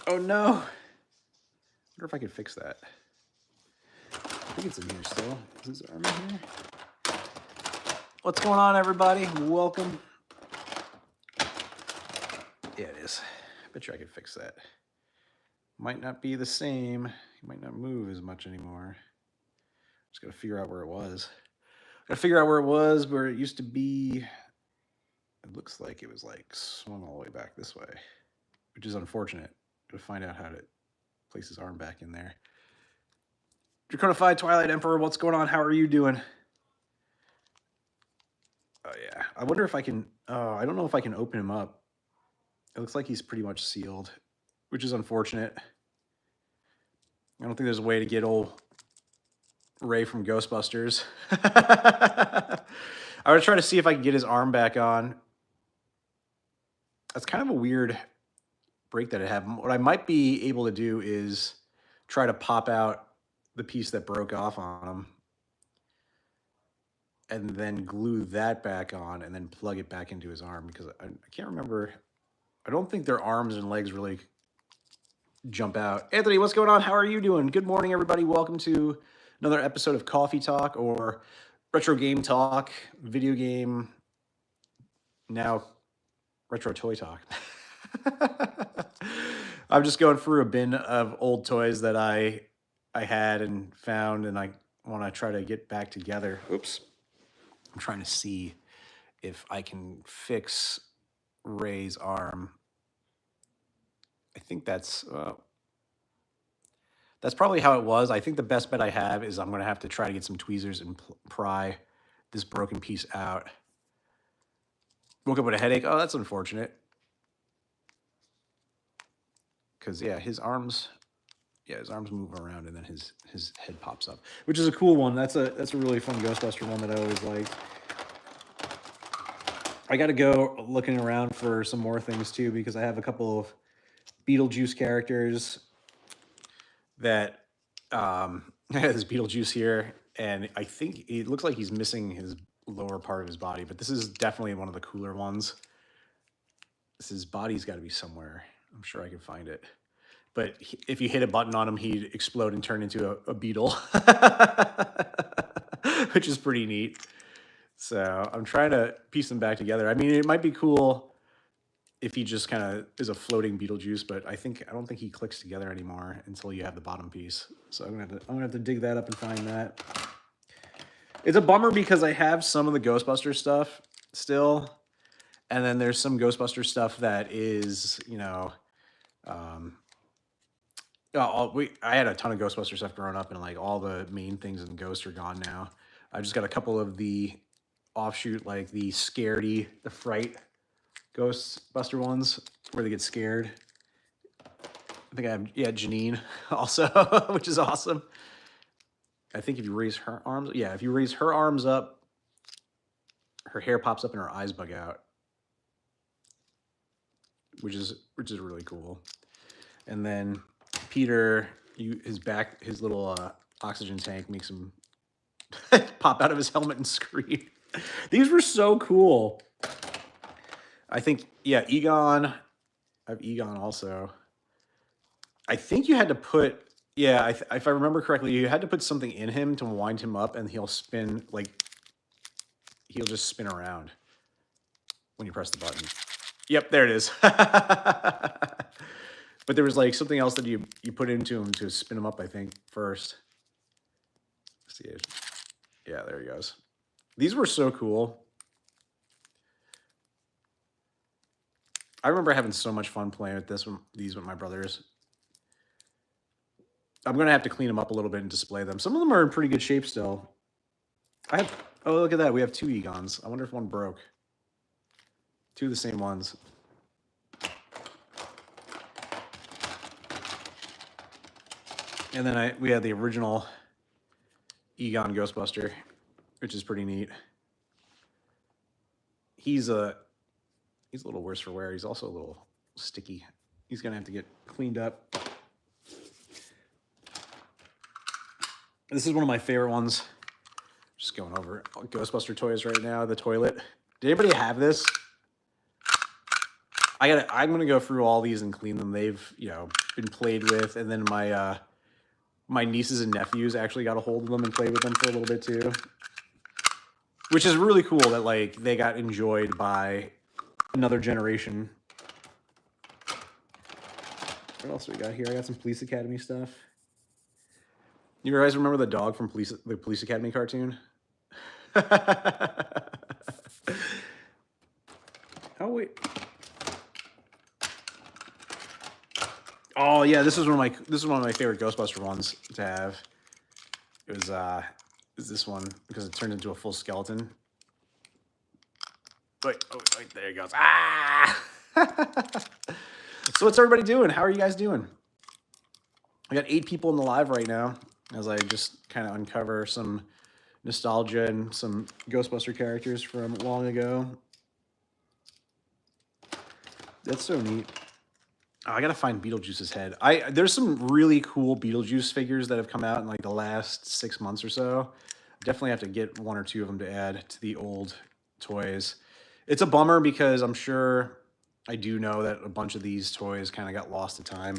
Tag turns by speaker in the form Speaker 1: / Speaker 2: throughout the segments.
Speaker 1: Oh no! I wonder if I could fix that. I think it's in here still. Is his arm in here? What's going on, everybody? Welcome. Yeah, it is. I bet you I could fix that. Might not be the same. He might not move as much anymore. Just gotta figure out where it was. Gotta figure out where it was, where it used to be. It looks like it was like swung all the way back this way, which is unfortunate. Gotta find out how to place his arm back in there. Draconified Twilight Emperor, what's going on? How are you doing? Oh yeah. I wonder if I can. I don't know if I can open him up. It looks like he's pretty much sealed, which is unfortunate. I don't think there's a way to get old Ray from Ghostbusters. I would try to see if I can get his arm back on. That's kind of a weird break that it had. What I might be able to do is try to pop out the piece that broke off on him and then glue that back on and then plug it back into his arm, because I can't remember. I don't think their arms and legs really jump out. Anthony, what's going on? How are you doing? Good morning, everybody. Welcome to another episode of Coffee Talk, or Retro Game Talk, video game, now Retro Toy Talk. I'm just going through a bin of old toys that I had and found, and I want to try to get back together. Oops. I'm trying to see if I can fix Ray's arm. I think that's probably how it was. I think the best bet I have is I'm going to have to try to get some tweezers and pry this broken piece out. Woke up with a headache. Oh, that's unfortunate. Because, yeah, his arms move around and then his head pops up, which is a cool one. That's a really fun Ghostbuster one that I always liked. I got to go looking around for some more things, too, because I have a couple of Beetlejuice characters that this Beetlejuice here, and I think it looks like he's missing his lower part of his body, but this is definitely one of the cooler ones. His body's got to be somewhere. I'm sure I can find it. But if you hit a button on him, he'd explode and turn into a beetle, which is pretty neat. So I'm trying to piece them back together. I mean, it might be cool if he just kind of is a floating Beetlejuice, but I don't think he clicks together anymore until you have the bottom piece. So I'm gonna have to dig that up and find that. It's a bummer because I have some of the Ghostbuster stuff still, and then there's some Ghostbuster stuff that is, I had a ton of Ghostbuster stuff growing up, and like all the main things in Ghost are gone now. I just got a couple of the offshoot, like the Scaredy, the Fright Ghostbuster ones where they get scared. I think I have, Janine also, which is awesome. I think if you raise her arms, if you raise her arms up, her hair pops up and her eyes bug out, which is really cool. And then Peter, his little oxygen tank makes him pop out of his helmet and scream. These were so cool. I think, Egon. I have Egon also. I think you had to put, if I remember correctly, you had to put something in him to wind him up, and he'll spin, he'll just spin around when you press the button. Yep, there it is. But there was like something else that you put into him to spin him up, I think, first. Let's see it. Yeah, there he goes. These were so cool. I remember having so much fun playing with these with my brothers. I'm going to have to clean them up a little bit and display them. Some of them are in pretty good shape still. Oh, look at that. We have 2 Egons. I wonder if one broke. 2 of the same ones. And then we had the original Egon Ghostbuster, which is pretty neat. He's a little worse for wear. He's also a little sticky. He's going to have to get cleaned up. This is one of my favorite ones. Just going over Ghostbuster toys right now. The toilet. Did anybody have this? I'm going to go through all these and clean them. They've, been played with, and then my nieces and nephews actually got a hold of them and played with them for a little bit too, which is really cool that like they got enjoyed by another generation. What else we got here? I got some Police Academy stuff. You guys remember the dog from the Police Academy cartoon? Oh wait. Oh yeah, this is one of my favorite Ghostbuster ones to have. It was is this one because it turned into a full skeleton. Wait, there he goes. Ah! So what's everybody doing? How are you guys doing? I got 8 people in the live right now as I just kind of uncover some nostalgia and some Ghostbuster characters from long ago. That's so neat. Oh, I gotta find Beetlejuice's head. There's some really cool Beetlejuice figures that have come out in like the last 6 months or so. Definitely have to get 1 or 2 of them to add to the old toys. It's a bummer because I'm sure I do know that a bunch of these toys kind of got lost to time.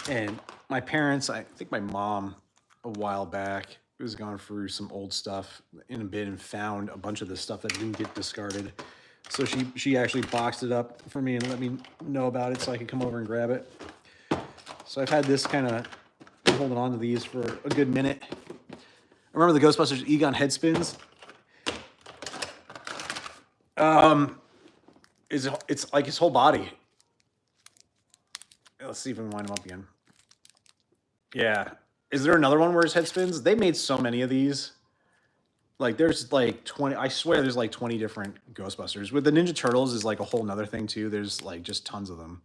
Speaker 1: And my parents, I think my mom a while back was going through some old stuff in a bin and found a bunch of the stuff that didn't get discarded. So she actually boxed it up for me and let me know about it so I could come over and grab it. So I've had this kind of holding on to these for a good minute. I remember the Ghostbusters Egon head spins. It's like his whole body. Let's see if we can wind him up again. Yeah. Is there another one where his head spins? They made so many of these. Like there's like 20, I swear there's like 20 different Ghostbusters. With the Ninja Turtles is like a whole nother thing too. There's like just tons of them.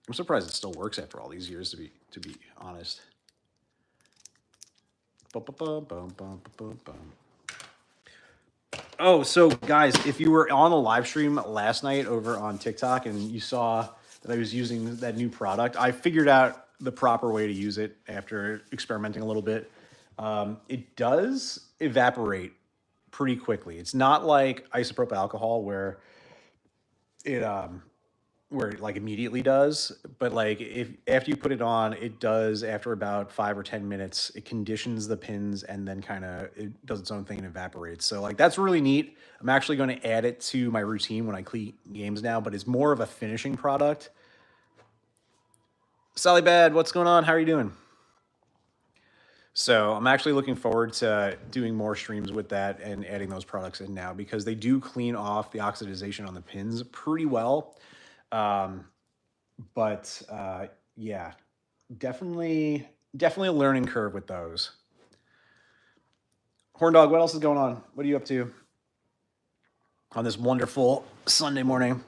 Speaker 1: I'm surprised it still works after all these years, to be honest. Oh, so guys, if you were on a live stream last night over on TikTok and you saw that I was using that new product, I figured out the proper way to use it after experimenting a little bit. It does evaporate pretty quickly. It's not like isopropyl alcohol where it like immediately does, but like if after you put it on, it does after about 5 or 10 minutes. It conditions the pins and then kind of it does its own thing and evaporates. So like that's really neat. I'm actually going to add it to my routine when I clean games now, but it's more of a finishing product. Sally Bad, what's going on? How are you doing? So I'm actually looking forward to doing more streams with that and adding those products in now because they do clean off the oxidization on the pins pretty well. But yeah, definitely a learning curve with those. Horn Dog, what else is going on? What are you up to on this wonderful Sunday morning?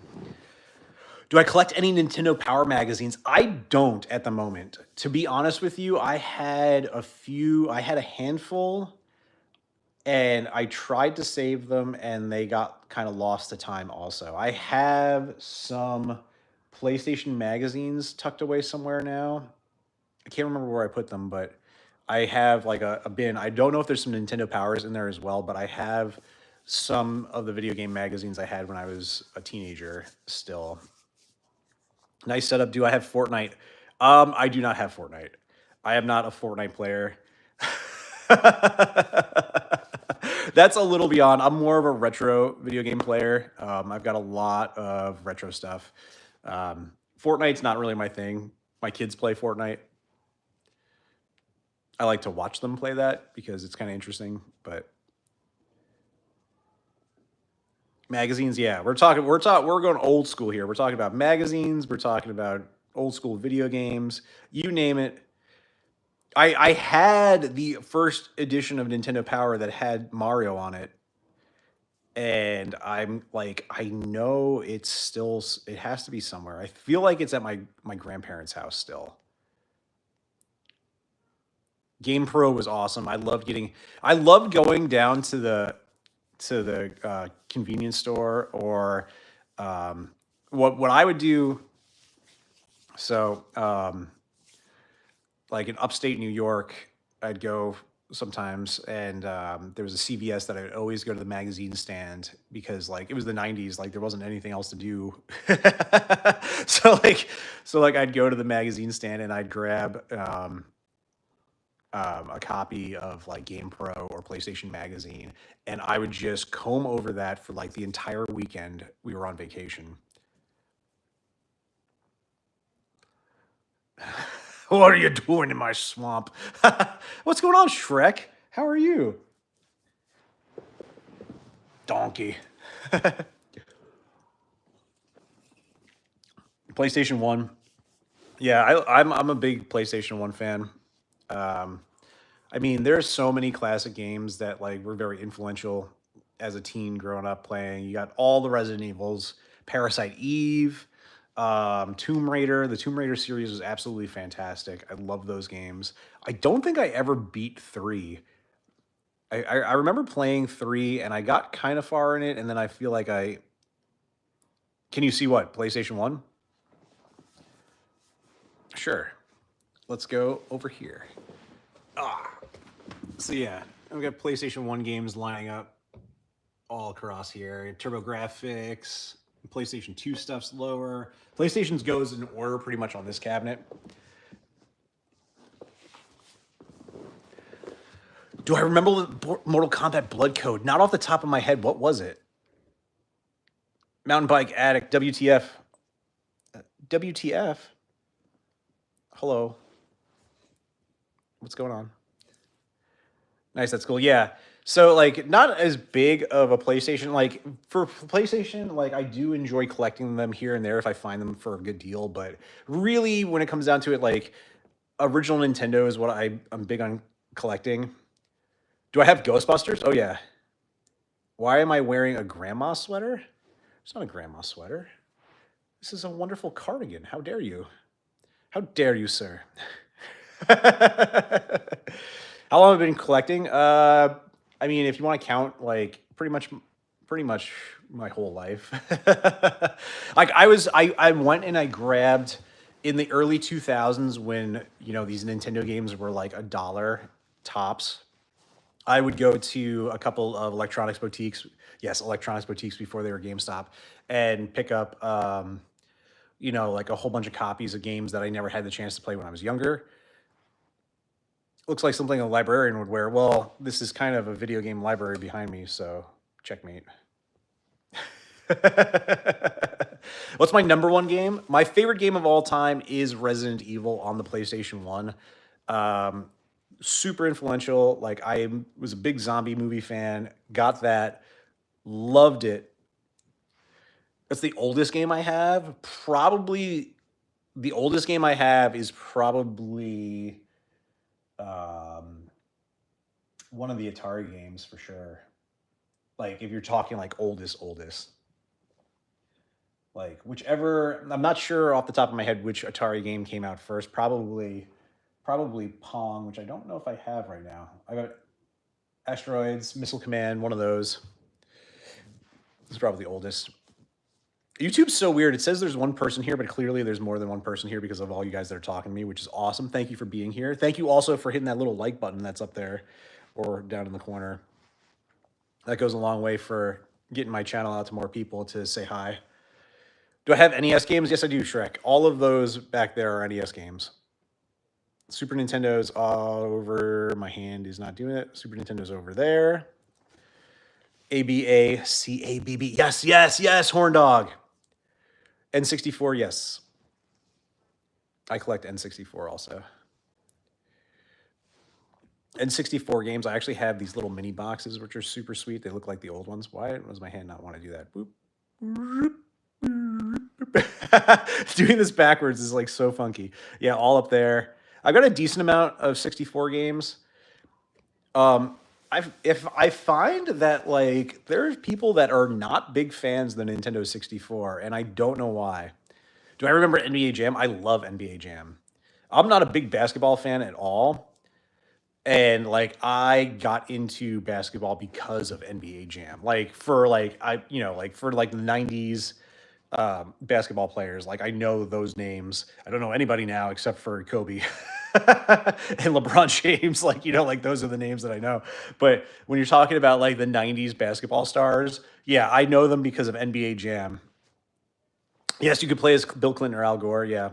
Speaker 1: Do I collect any Nintendo Power magazines? I don't at the moment. To be honest with you, I had a handful and I tried to save them and they got kind of lost to time also. I have some PlayStation magazines tucked away somewhere now. I can't remember where I put them, but I have like a bin. I don't know if there's some Nintendo Powers in there as well, but I have some of the video game magazines I had when I was a teenager still. Nice setup. Do I have Fortnite? I do not have Fortnite. I am not a Fortnite player. That's a little beyond. I'm more of a retro video game player. I've got a lot of retro stuff. Fortnite's not really my thing. My kids play Fortnite. I like to watch them play that because it's kind of interesting, but magazines, yeah. We're going old school here. We're talking about magazines, we're talking about old school video games, you name it. I had the first edition of Nintendo Power that had Mario on it. And I'm like, I know it has to be somewhere. I feel like it's at my grandparents' house still. Game Pro was awesome. I loved going down to the convenience store or what I would do. So like in upstate New York, I'd go sometimes, and there was a CVS that I'd always go to the magazine stand because like it was the 90s, like there wasn't anything else to do. so like I'd go to the magazine stand and I'd grab a copy of like Game Pro or PlayStation Magazine, and I would just comb over that for like the entire weekend we were on vacation. What are you doing in my swamp? What's going on, Shrek? How are you? Donkey. PlayStation 1. Yeah, I'm a big PlayStation 1 fan. Um, I mean, there's so many classic games that like were very influential as a teen growing up playing. You got all the Resident Evils, Parasite Eve, Tomb Raider. The Tomb Raider series was absolutely fantastic. I love those games. I don't think I ever beat three. I remember playing three and I got kind of far in it, and then I feel like I can you see what? PlayStation 1? Sure. Let's go over here. Ah. So yeah, we got PlayStation 1 games lining up all across here. Turbo graphics, PlayStation 2 stuff's lower. PlayStation's goes in order pretty much on this cabinet. Do I remember the Mortal Kombat Blood Code? Not off the top of my head. What was it? Mountain Bike Addict, WTF. WTF? Hello. What's going on? Nice, that's cool. Yeah. So like not as big of a PlayStation. Like for PlayStation, like I do enjoy collecting them here and there if I find them for a good deal. But really, when it comes down to it, like original Nintendo is what I'm big on collecting. Do I have Ghostbusters? Oh yeah. Why am I wearing a grandma sweater? It's not a grandma sweater. This is a wonderful cardigan. How dare you? How dare you, sir? How long have I been collecting? I mean, if you want to count, like pretty much my whole life. Like I went and I grabbed in the early 2000s when these Nintendo games were like $1 tops. I would go to a couple of electronics boutiques. Yes, electronics boutiques before they were GameStop, and pick up like a whole bunch of copies of games that I never had the chance to play when I was younger. Looks like something a librarian would wear. Well, this is kind of a video game library behind me, so checkmate. What's my number one game? My favorite game of all time is Resident Evil on the PlayStation 1. Super influential. Like I was a big zombie movie fan, got that, loved it. That's the oldest game I have. Probably the oldest game I have is probably one of the Atari games for sure. Like if you're talking like oldest. Like whichever, I'm not sure off the top of my head which Atari game came out first. Probably Pong, which I don't know if I have right now. I got Asteroids, Missile Command, one of those. This is probably the oldest. YouTube's so weird. It says there's one person here, but clearly there's more than one person here because of all you guys that are talking to me, which is awesome. Thank you for being here. Thank you also for hitting that little like button that's up there or down in the corner. That goes a long way for getting my channel out to more people to say hi. Do I have NES games? Yes, I do, Shrek. All of those back there are NES games. Super Nintendo's all over. My hand is not doing it. Super Nintendo's over there. ABACABB. Yes, Horn Dog. N64, yes. I collect N64 also. N64 games, I actually have these little mini boxes, which are super sweet. They look like the old ones. Why does my hand not want to do that? Boop. Doing this backwards is like so funky. Yeah, all up there. I've got a decent amount of 64 games. If I find that like there's people that are not big fans of the Nintendo 64, and I don't know why. Do I remember NBA Jam? I love NBA Jam. I'm not a big basketball fan at all. And like I got into basketball because of NBA Jam. Like for like for like the 90s basketball players, like I know those names. I don't know anybody now except for Kobe. and LeBron James, like, like those are the names that I know. But when you're talking about like the 90s basketball stars, yeah, I know them because of NBA Jam. Yes, you could play as Bill Clinton or Al Gore, yeah.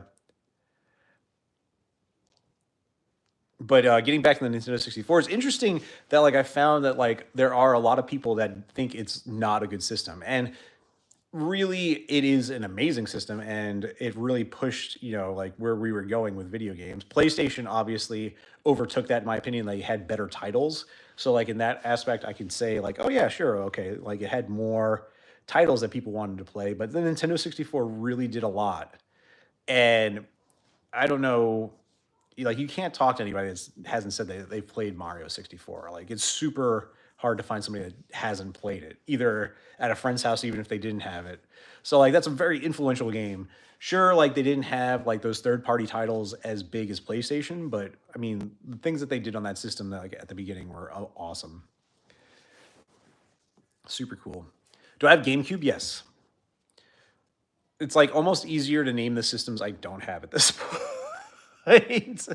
Speaker 1: But getting back to the Nintendo 64, it's interesting that like I found that like there are a lot of people that think it's not a good system. And really it is an amazing system, and it really pushed like where we were going with video games. PlayStation obviously overtook that, in my opinion. They had better titles, so like in that aspect I could say like, oh yeah, sure, okay, like it had more titles that people wanted to play. But the Nintendo 64 really did a lot. And I don't know, like you can't talk to anybody that hasn't said they've played Mario 64. Like it's super hard to find somebody that hasn't played it, either at a friend's house, even if they didn't have it. So like that's a very influential game. Sure, like they didn't have like those third party titles as big as PlayStation, but I mean the things that they did on that system like at the beginning were awesome. Super cool. Do I have GameCube? Yes. It's like almost easier to name the systems I don't have at this point.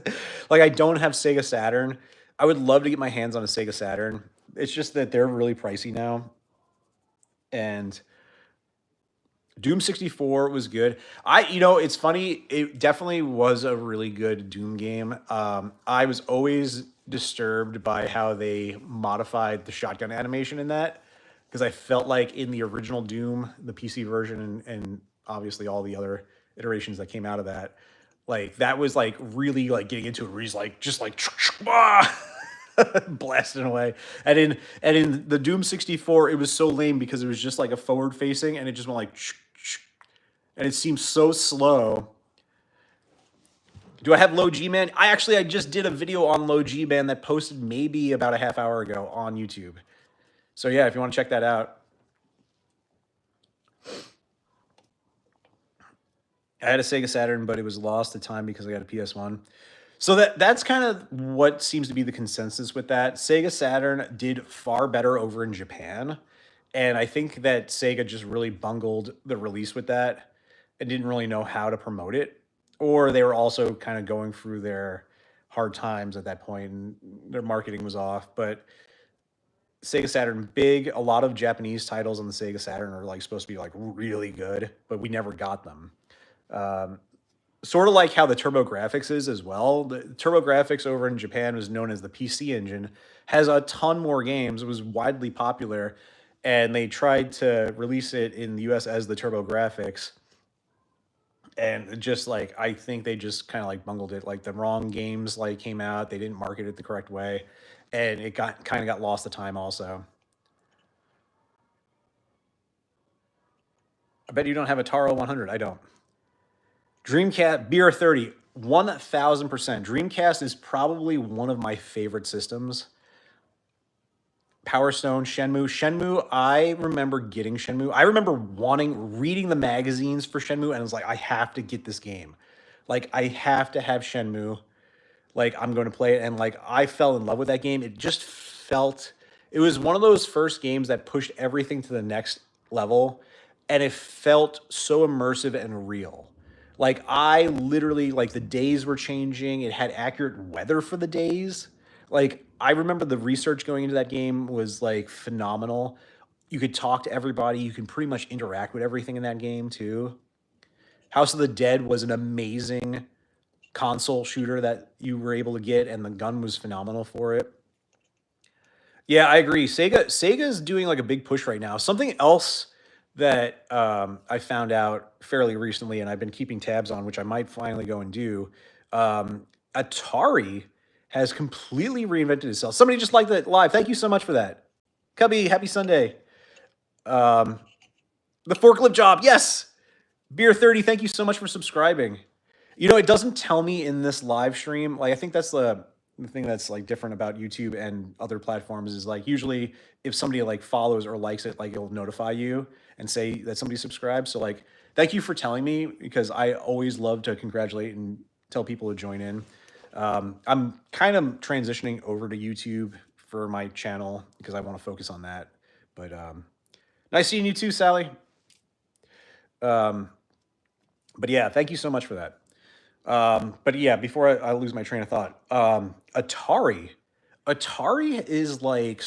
Speaker 1: Like I don't have Sega Saturn. I would love to get my hands on a Sega Saturn. It's just that they're really pricey now. And Doom 64 was good. It's funny. It definitely was a really good Doom game. I was always disturbed by how they modified the shotgun animation in that, because I felt like in the original Doom, the PC version, and obviously all the other iterations that came out of that, like that was like really like getting into it, where he's like just like blasting away. And in the Doom 64, it was so lame because it was just like a forward facing, and it just went like and it seems so slow. Do I have Low G Man? I just did a video on Low G Man that posted maybe about a half hour ago on YouTube. So yeah, if you want to check that out. I had a Sega Saturn, but it was lost to time because I got a PS1. So that's kind of what seems to be the consensus with that. Sega Saturn did far better over in Japan, and I think that Sega just really bungled the release with that and didn't really know how to promote it, or they were also kind of going through their hard times at that point and their marketing was off. But Sega Saturn big, a lot of Japanese titles on the Sega Saturn are like supposed to be like really good, but we never got them. Um, Sort of like how the TurboGrafx is as well. The TurboGrafx over in Japan was known as the PC Engine, has a ton more games. It was widely popular, and they tried to release it in the US as the TurboGrafx. And just like I think they just kind of like bungled it. Like the wrong games like came out, they didn't market it the correct way, and it got lost to time also. I bet you don't have a Taro 100. I don't. Dreamcast Beer 30, 1000%. Dreamcast is probably one of my favorite systems. Power Stone, Shenmue. Shenmue, I remember getting Shenmue. I remember reading the magazines for Shenmue, and I was like, I have to get this game. Like, I have to have Shenmue. Like, I'm going to play it. And, like, I fell in love with that game. It just felt, it was one of those first games that pushed everything to the next level. And it felt so immersive and real. Like I literally like the days were changing. It had accurate weather for the days. Like I remember the research going into that game was like phenomenal. You could talk to everybody. You can pretty much interact with everything in that game too. House of the Dead was an amazing console shooter that you were able to get, and the gun was phenomenal for it. Yeah, I agree. Sega's doing like a big push right now. Something else that I found out fairly recently, and I've been keeping tabs on, which I might finally go and do. Atari has completely reinvented itself. Somebody just liked it live. Thank you so much for that. Cubby, happy Sunday. Um, the forklift job, yes. Beer 30, thank you so much for subscribing. It doesn't tell me in this live stream. Like, I think that's the thing that's like different about YouTube and other platforms is like usually if somebody like follows or likes it, like it'll notify you and say that somebody subscribed. So like, thank you for telling me, because I always love to congratulate and tell people to join in. I'm kind of transitioning over to YouTube for my channel because I want to focus on that. But nice seeing you too, Sally. Um, but yeah, thank you so much for that. But yeah, before I lose my train of thought, Atari. Atari is like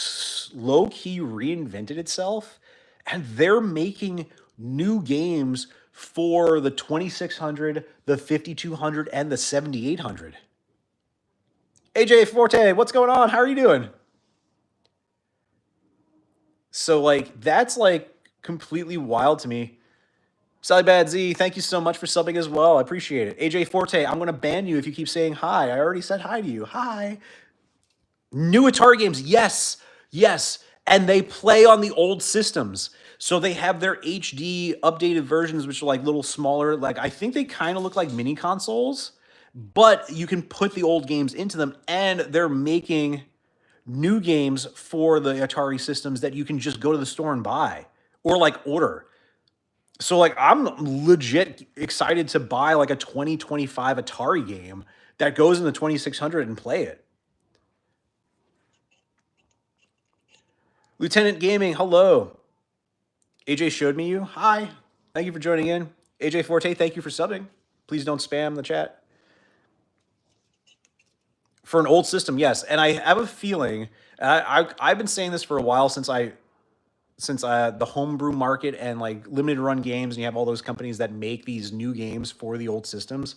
Speaker 1: low key reinvented itself, and they're making new games for the 2600, the 5200, and the 7800. AJ Forte, what's going on? How are you doing? So like that's like completely wild to me. Sally Bad Z, thank you so much for subbing as well. I appreciate it. AJ Forte, I'm gonna ban you if you keep saying hi. I already said hi to you. Hi. New Atari games, yes, yes, and they play on the old systems. So they have their HD updated versions, which are like little smaller. Like I think they kind of look like mini consoles, but you can put the old games into them, and they're making new games for the Atari systems that you can just go to the store and buy or like order. So like I'm legit excited to buy like a 2025 Atari game that goes in the 2600 and play it. Lieutenant Gaming, hello. AJ showed me you. Hi. Thank you for joining in. AJ Forte, thank you for subbing. Please don't spam the chat. For an old system, yes. And I have a feeling, I've been saying this for a while since the homebrew market and like limited run games, and you have all those companies that make these new games for the old systems.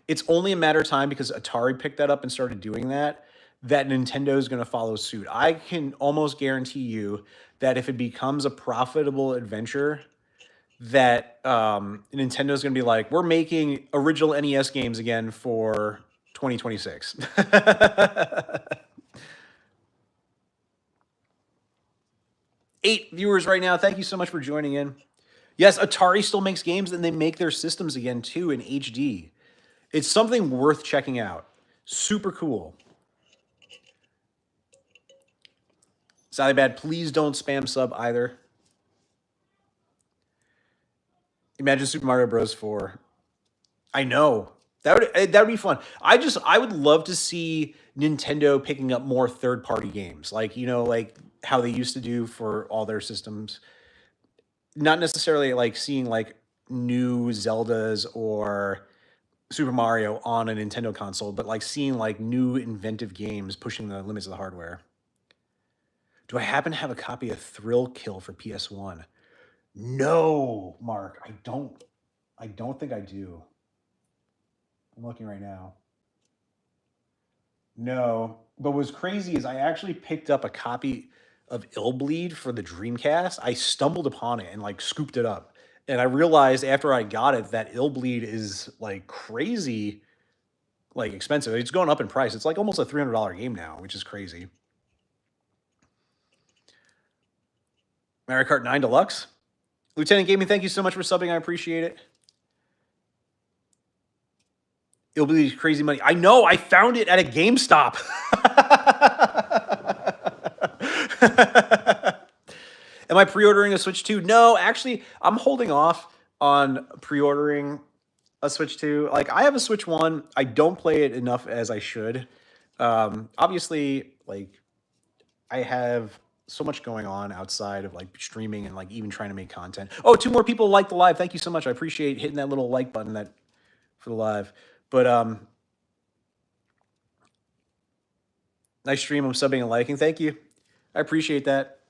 Speaker 1: It's only a matter of time because Atari picked that up and started doing that. That Nintendo is going to follow suit. I can almost guarantee you that if it becomes a profitable adventure, that Nintendo's going to be like, we're making original NES games again for 2026. 8 viewers right now. Thank you so much for joining in. Yes, Atari still makes games and they make their systems again too in HD. It's something worth checking out. Super cool. Sally Bad, please don't spam sub either. Imagine Super Mario Bros. 4. I know. That would be fun. I would love to see Nintendo picking up more third-party games. Like, like how they used to do for all their systems. Not necessarily like seeing like new Zeldas or Super Mario on a Nintendo console, but like seeing like new inventive games pushing the limits of the hardware. Do I happen to have a copy of Thrill Kill for PS1? No, Mark, I don't. I don't think I do. I'm looking right now. No, but what's crazy is I actually picked up a copy of Illbleed for the Dreamcast. I stumbled upon it and like scooped it up. And I realized after I got it that Illbleed is like crazy, like expensive. It's going up in price. It's like almost a $300 game now, which is crazy. Mario Kart 9 Deluxe. Lieutenant Gaming, thank you so much for subbing. I appreciate it. It'll be crazy money. I know. I found it at a GameStop. Am I pre-ordering a Switch 2? No, actually, I'm holding off on pre-ordering a Switch 2. Like, I have a Switch 1. I don't play it enough as I should. Obviously, like, I have so much going on outside of like streaming and like even trying to make content. Oh, 2 more people like the live. Thank you so much. I appreciate hitting that little like button that for the live. But nice stream. I'm subbing and liking. Thank you. I appreciate that.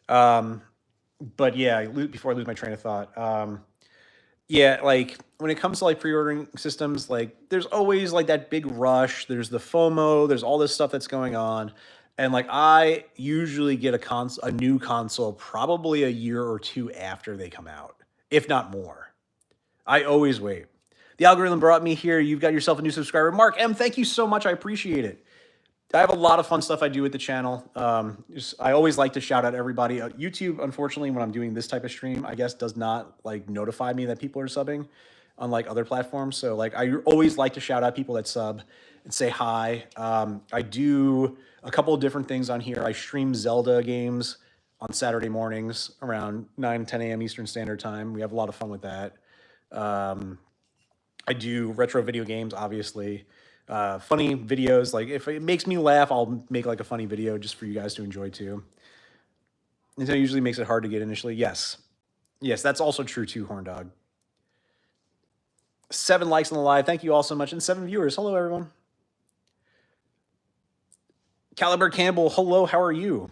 Speaker 1: But yeah, before I lose my train of thought, yeah, like when it comes to like pre-ordering systems, like there's always like that big rush. There's the FOMO. There's all this stuff that's going on, and like I usually get a new console probably a year or 2 after they come out, if not more. I always wait. The algorithm brought me here. You've got yourself a new subscriber, Mark M. Thank you so much. I appreciate it. I have a lot of fun stuff I do with the channel. I always like to shout out everybody. YouTube, unfortunately, when I'm doing this type of stream, I guess does not like notify me that people are subbing, unlike other platforms. So like I always like to shout out people that sub and say hi. I do a couple of different things on here. I stream Zelda games on Saturday mornings around 9, 10 a.m. Eastern Standard Time. We have a lot of fun with that. I do retro video games, obviously. Funny videos. Like if it makes me laugh, I'll make like a funny video just for you guys to enjoy too. Nintendo usually makes it hard to get initially. Yes. Yes, that's also true too, Horn Dog. 7 likes on the live. Thank you all so much. And 7 viewers. Hello, everyone. Caliber Campbell, hello. How are you?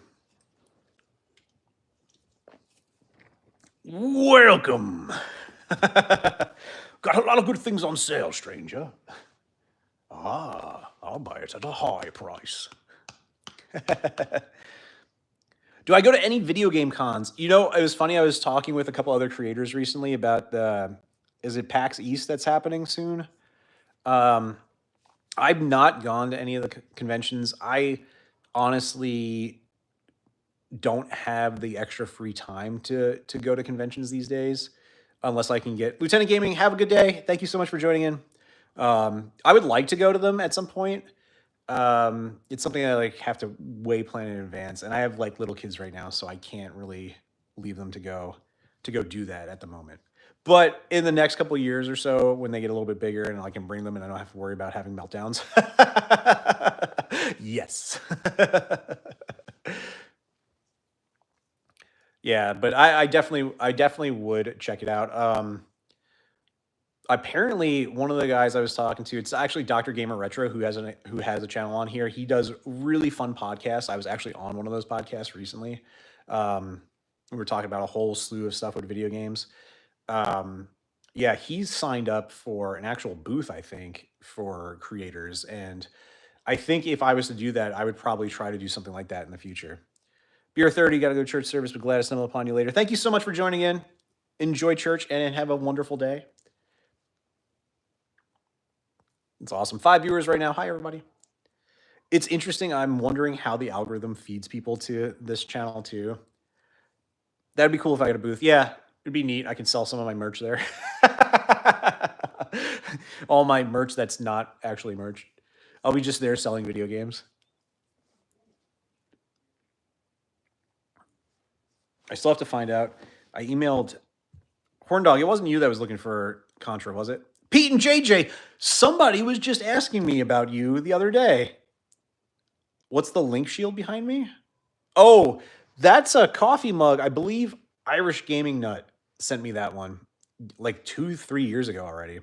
Speaker 1: Welcome. Got a lot of good things on sale, stranger. Ah, I'll buy it at a high price. Do I go to any video game cons? You know, it was funny. I was talking with a couple other creators recently about is it PAX East that's happening soon? I've not gone to any of the conventions. I honestly don't have the extra free time to go to conventions these days, unless I can get Lieutenant Gaming. Have a good day. Thank you so much for joining in. I would like to go to them at some point. It's something I like have to way plan in advance, and I have like little kids right now, so I can't really leave them to go do that at the moment. But in the next couple of years or so, when they get a little bit bigger and I can bring them and I don't have to worry about having meltdowns. Yes. Yeah, but I definitely would check it out. Apparently one of the guys I was talking to, it's actually Dr. Gamer Retro who has a channel on here. He does really fun podcasts. I was actually on one of those podcasts recently. We were talking about a whole slew of stuff with video games. Yeah, he's signed up for an actual booth, I think, for creators. And I think if I was to do that, I would probably try to do something like that in the future. Beer 30, got to go to church service, but glad to stumble upon you later. Thank you so much for joining in. Enjoy church and have a wonderful day. It's awesome. 5 viewers right now. Hi, everybody. It's interesting. I'm wondering how the algorithm feeds people to this channel, too. That'd be cool if I got a booth. Yeah, it'd be neat. I can sell some of my merch there. All my merch that's not actually merch. I'll be just there selling video games. I still have to find out. I emailed Horndog. It wasn't you that was looking for Contra, was it? Pete and JJ, somebody was just asking me about you the other day. What's the link shield behind me? Oh, that's a coffee mug. I believe Irish Gaming Nut sent me that one like 2-3 years ago already.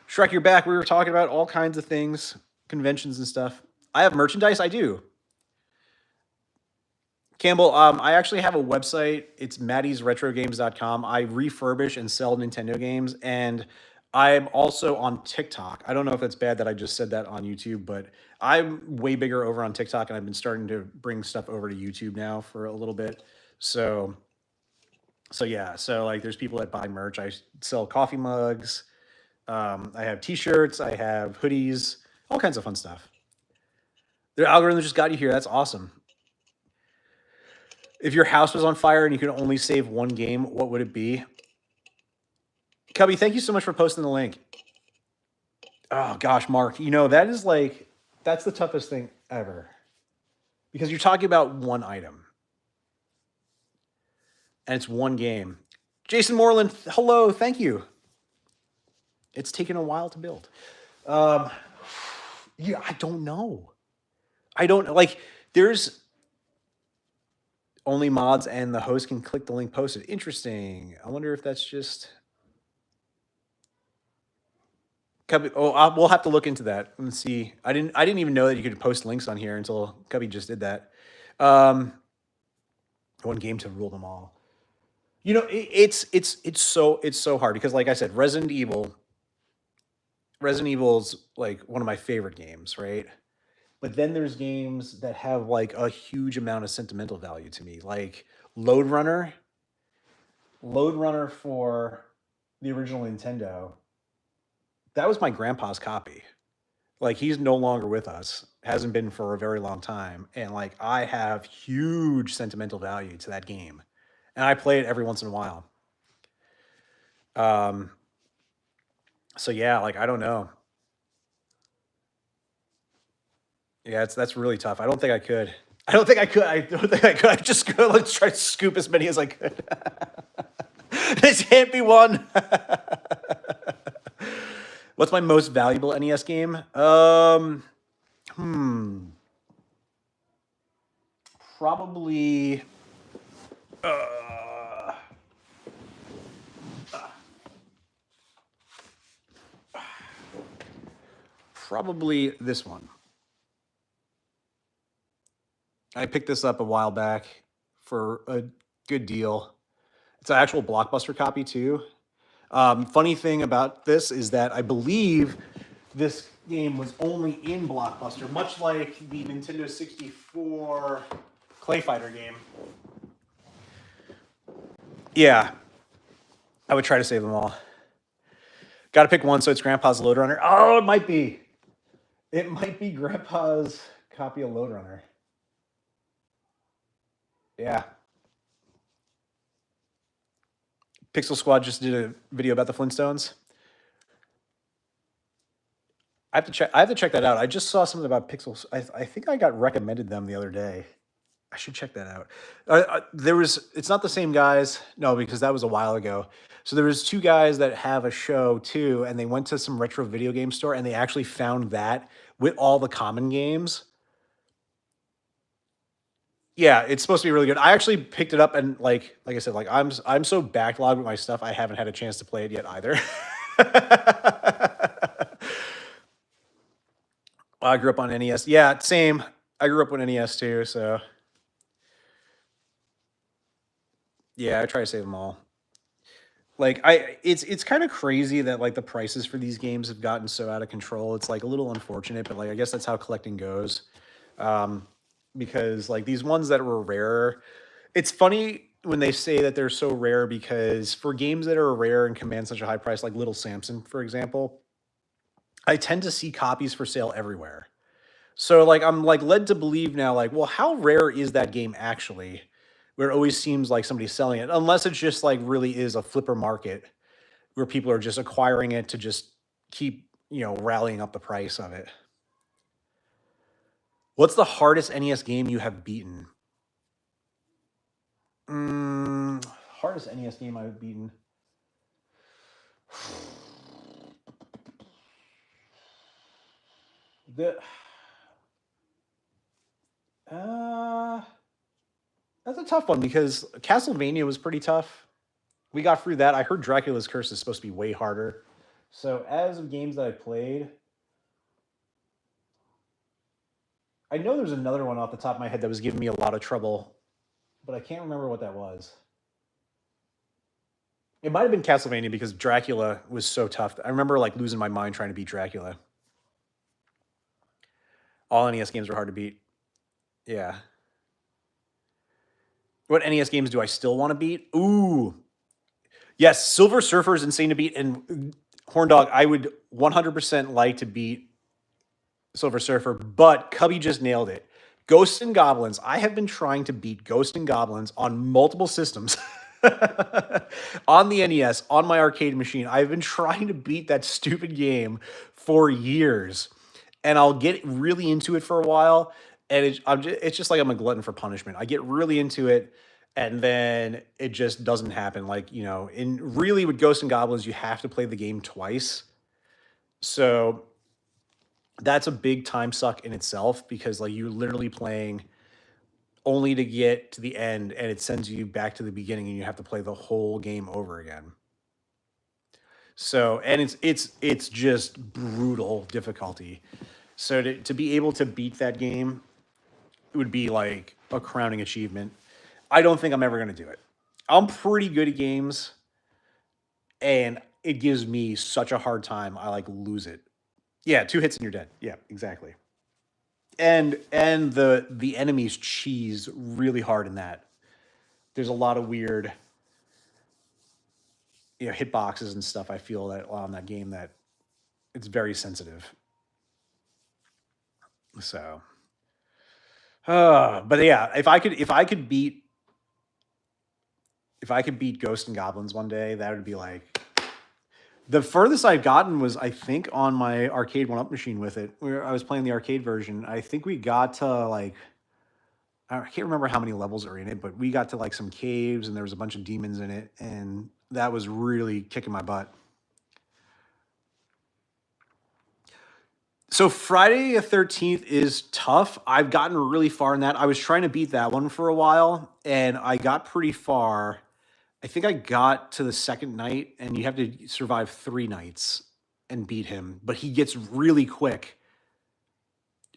Speaker 1: Shrek, you're back. We were talking about all kinds of things, conventions and stuff. I have merchandise. I do. Campbell, I actually have a website. It's maddysretrogames.com. I refurbish and sell Nintendo games, and I'm also on TikTok. I don't know if it's bad that I just said that on YouTube, but I'm way bigger over on TikTok, and I've been starting to bring stuff over to YouTube now for a little bit. So yeah. So like, there's people that buy merch. I sell coffee mugs. I have T-shirts. I have hoodies. All kinds of fun stuff. The algorithm just got you here. That's awesome. If your house was on fire and you could only save one game, what would it be? Cubby, thank you so much for posting the link. Oh gosh, Mark, you know, that's the toughest thing ever. Because you're talking about one item. And it's one game. Jason Moreland, hello, thank you. It's taken a while to build. Yeah, I don't know. There's only mods and the host can click the link posted. Interesting. I wonder if that's just... Cubby, we'll have to look into that and see. I didn't even know that you could post links on here until Cubby just did that. One game to rule them all. You know, it's so hard because, like I said, Resident Evil's like one of my favorite games, right? But then there's games that have like a huge amount of sentimental value to me, like Load Runner. Load Runner for the original Nintendo. That was my grandpa's copy. Like, he's no longer with us, hasn't been for a very long time, and like, I have huge sentimental value to that game, and I play it every once in a while. So yeah, like, I don't know. Yeah, that's really tough. I don't think I could. I'd just go, let's try to scoop as many as I could. This can't be one. What's my most valuable NES game? Probably. probably this one. I picked this up a while back for a good deal. It's an actual Blockbuster copy too. Funny thing about this is that I believe this game was only in Blockbuster, much like the Nintendo 64 Clay Fighter game. Yeah, I would try to save them all. Got to pick one, so it's Grandpa's Load Runner. Oh, it might be. It might be Grandpa's copy of Load Runner. Yeah. Pixel Squad just did a video about the Flintstones. I have to check that out. I just saw something about Pixels. I think I got recommended them the other day. I should check that out. It's not the same guys. No, because that was a while ago. So there was two guys that have a show too, and they went to some retro video game store and they actually found that with all the common games. Yeah, it's supposed to be really good. I actually picked it up and like I said, like I'm so backlogged with my stuff, I haven't had a chance to play it yet either. I grew up on NES. Yeah, same. I grew up with NES too, so yeah, I try to save them all. Like it's kind of crazy that like the prices for these games have gotten so out of control. It's like a little unfortunate, but like I guess that's how collecting goes. Um, because like these ones that were rare, it's funny when they say that they're so rare because for games that are rare and command such a high price, like Little Samson, for example, I tend to see copies for sale everywhere. So like I'm like led to believe now, like, well, how rare is that game actually? Where it always seems like somebody's selling it, unless it's just like really is a flipper market where people are just acquiring it to just keep, rallying up the price of it. What's the hardest NES game you have beaten? Hardest NES game I've beaten. The That's a tough one because Castlevania was pretty tough. We got through that. I heard Dracula's Curse is supposed to be way harder. So as of games that I played, I know there's another one off the top of my head that was giving me a lot of trouble, but I can't remember what that was. It might have been Castlevania because Dracula was so tough. I remember like losing my mind trying to beat Dracula. All NES games were hard to beat. Yeah. What NES games do I still want to beat? Ooh. Yes, Silver Surfer is insane to beat, and Horn Dog, I would 100% like to beat Silver Surfer, but Cubby just nailed it. Ghosts and Goblins. I have been trying to beat Ghosts and Goblins on multiple systems. On the NES, on my arcade machine. I've been trying to beat that stupid game for years. And I'll get really into it for a while. And it's just like I'm a glutton for punishment. I get really into it, and then it just doesn't happen. Like, really with Ghosts and Goblins, you have to play the game twice. So that's a big time suck in itself because like you're literally playing only to get to the end and it sends you back to the beginning and you have to play the whole game over again. So, and it's just brutal difficulty. So to be able to beat that game would be like a crowning achievement. I don't think I'm ever going to do it. I'm pretty good at games and it gives me such a hard time. I like lose it. Yeah, 2 hits and you're dead. Yeah, exactly. And the enemies cheese really hard in that. There's a lot of weird, hitboxes and stuff. I feel that on that game that it's very sensitive. So, but yeah, if I could beat Ghosts and Goblins one day, that would be like the furthest I've gotten was I think on my arcade 1-up machine with it, where I was playing the arcade version. I think we got to like I can't remember how many levels are in it, but we got to like some caves and there was a bunch of demons in it, and that was really kicking my butt. So Friday the 13th is tough. I've gotten really far in that. I was trying to beat that one for a while, and I got pretty far. I think I got to the second night, and you have to survive 3 nights and beat him. But he gets really quick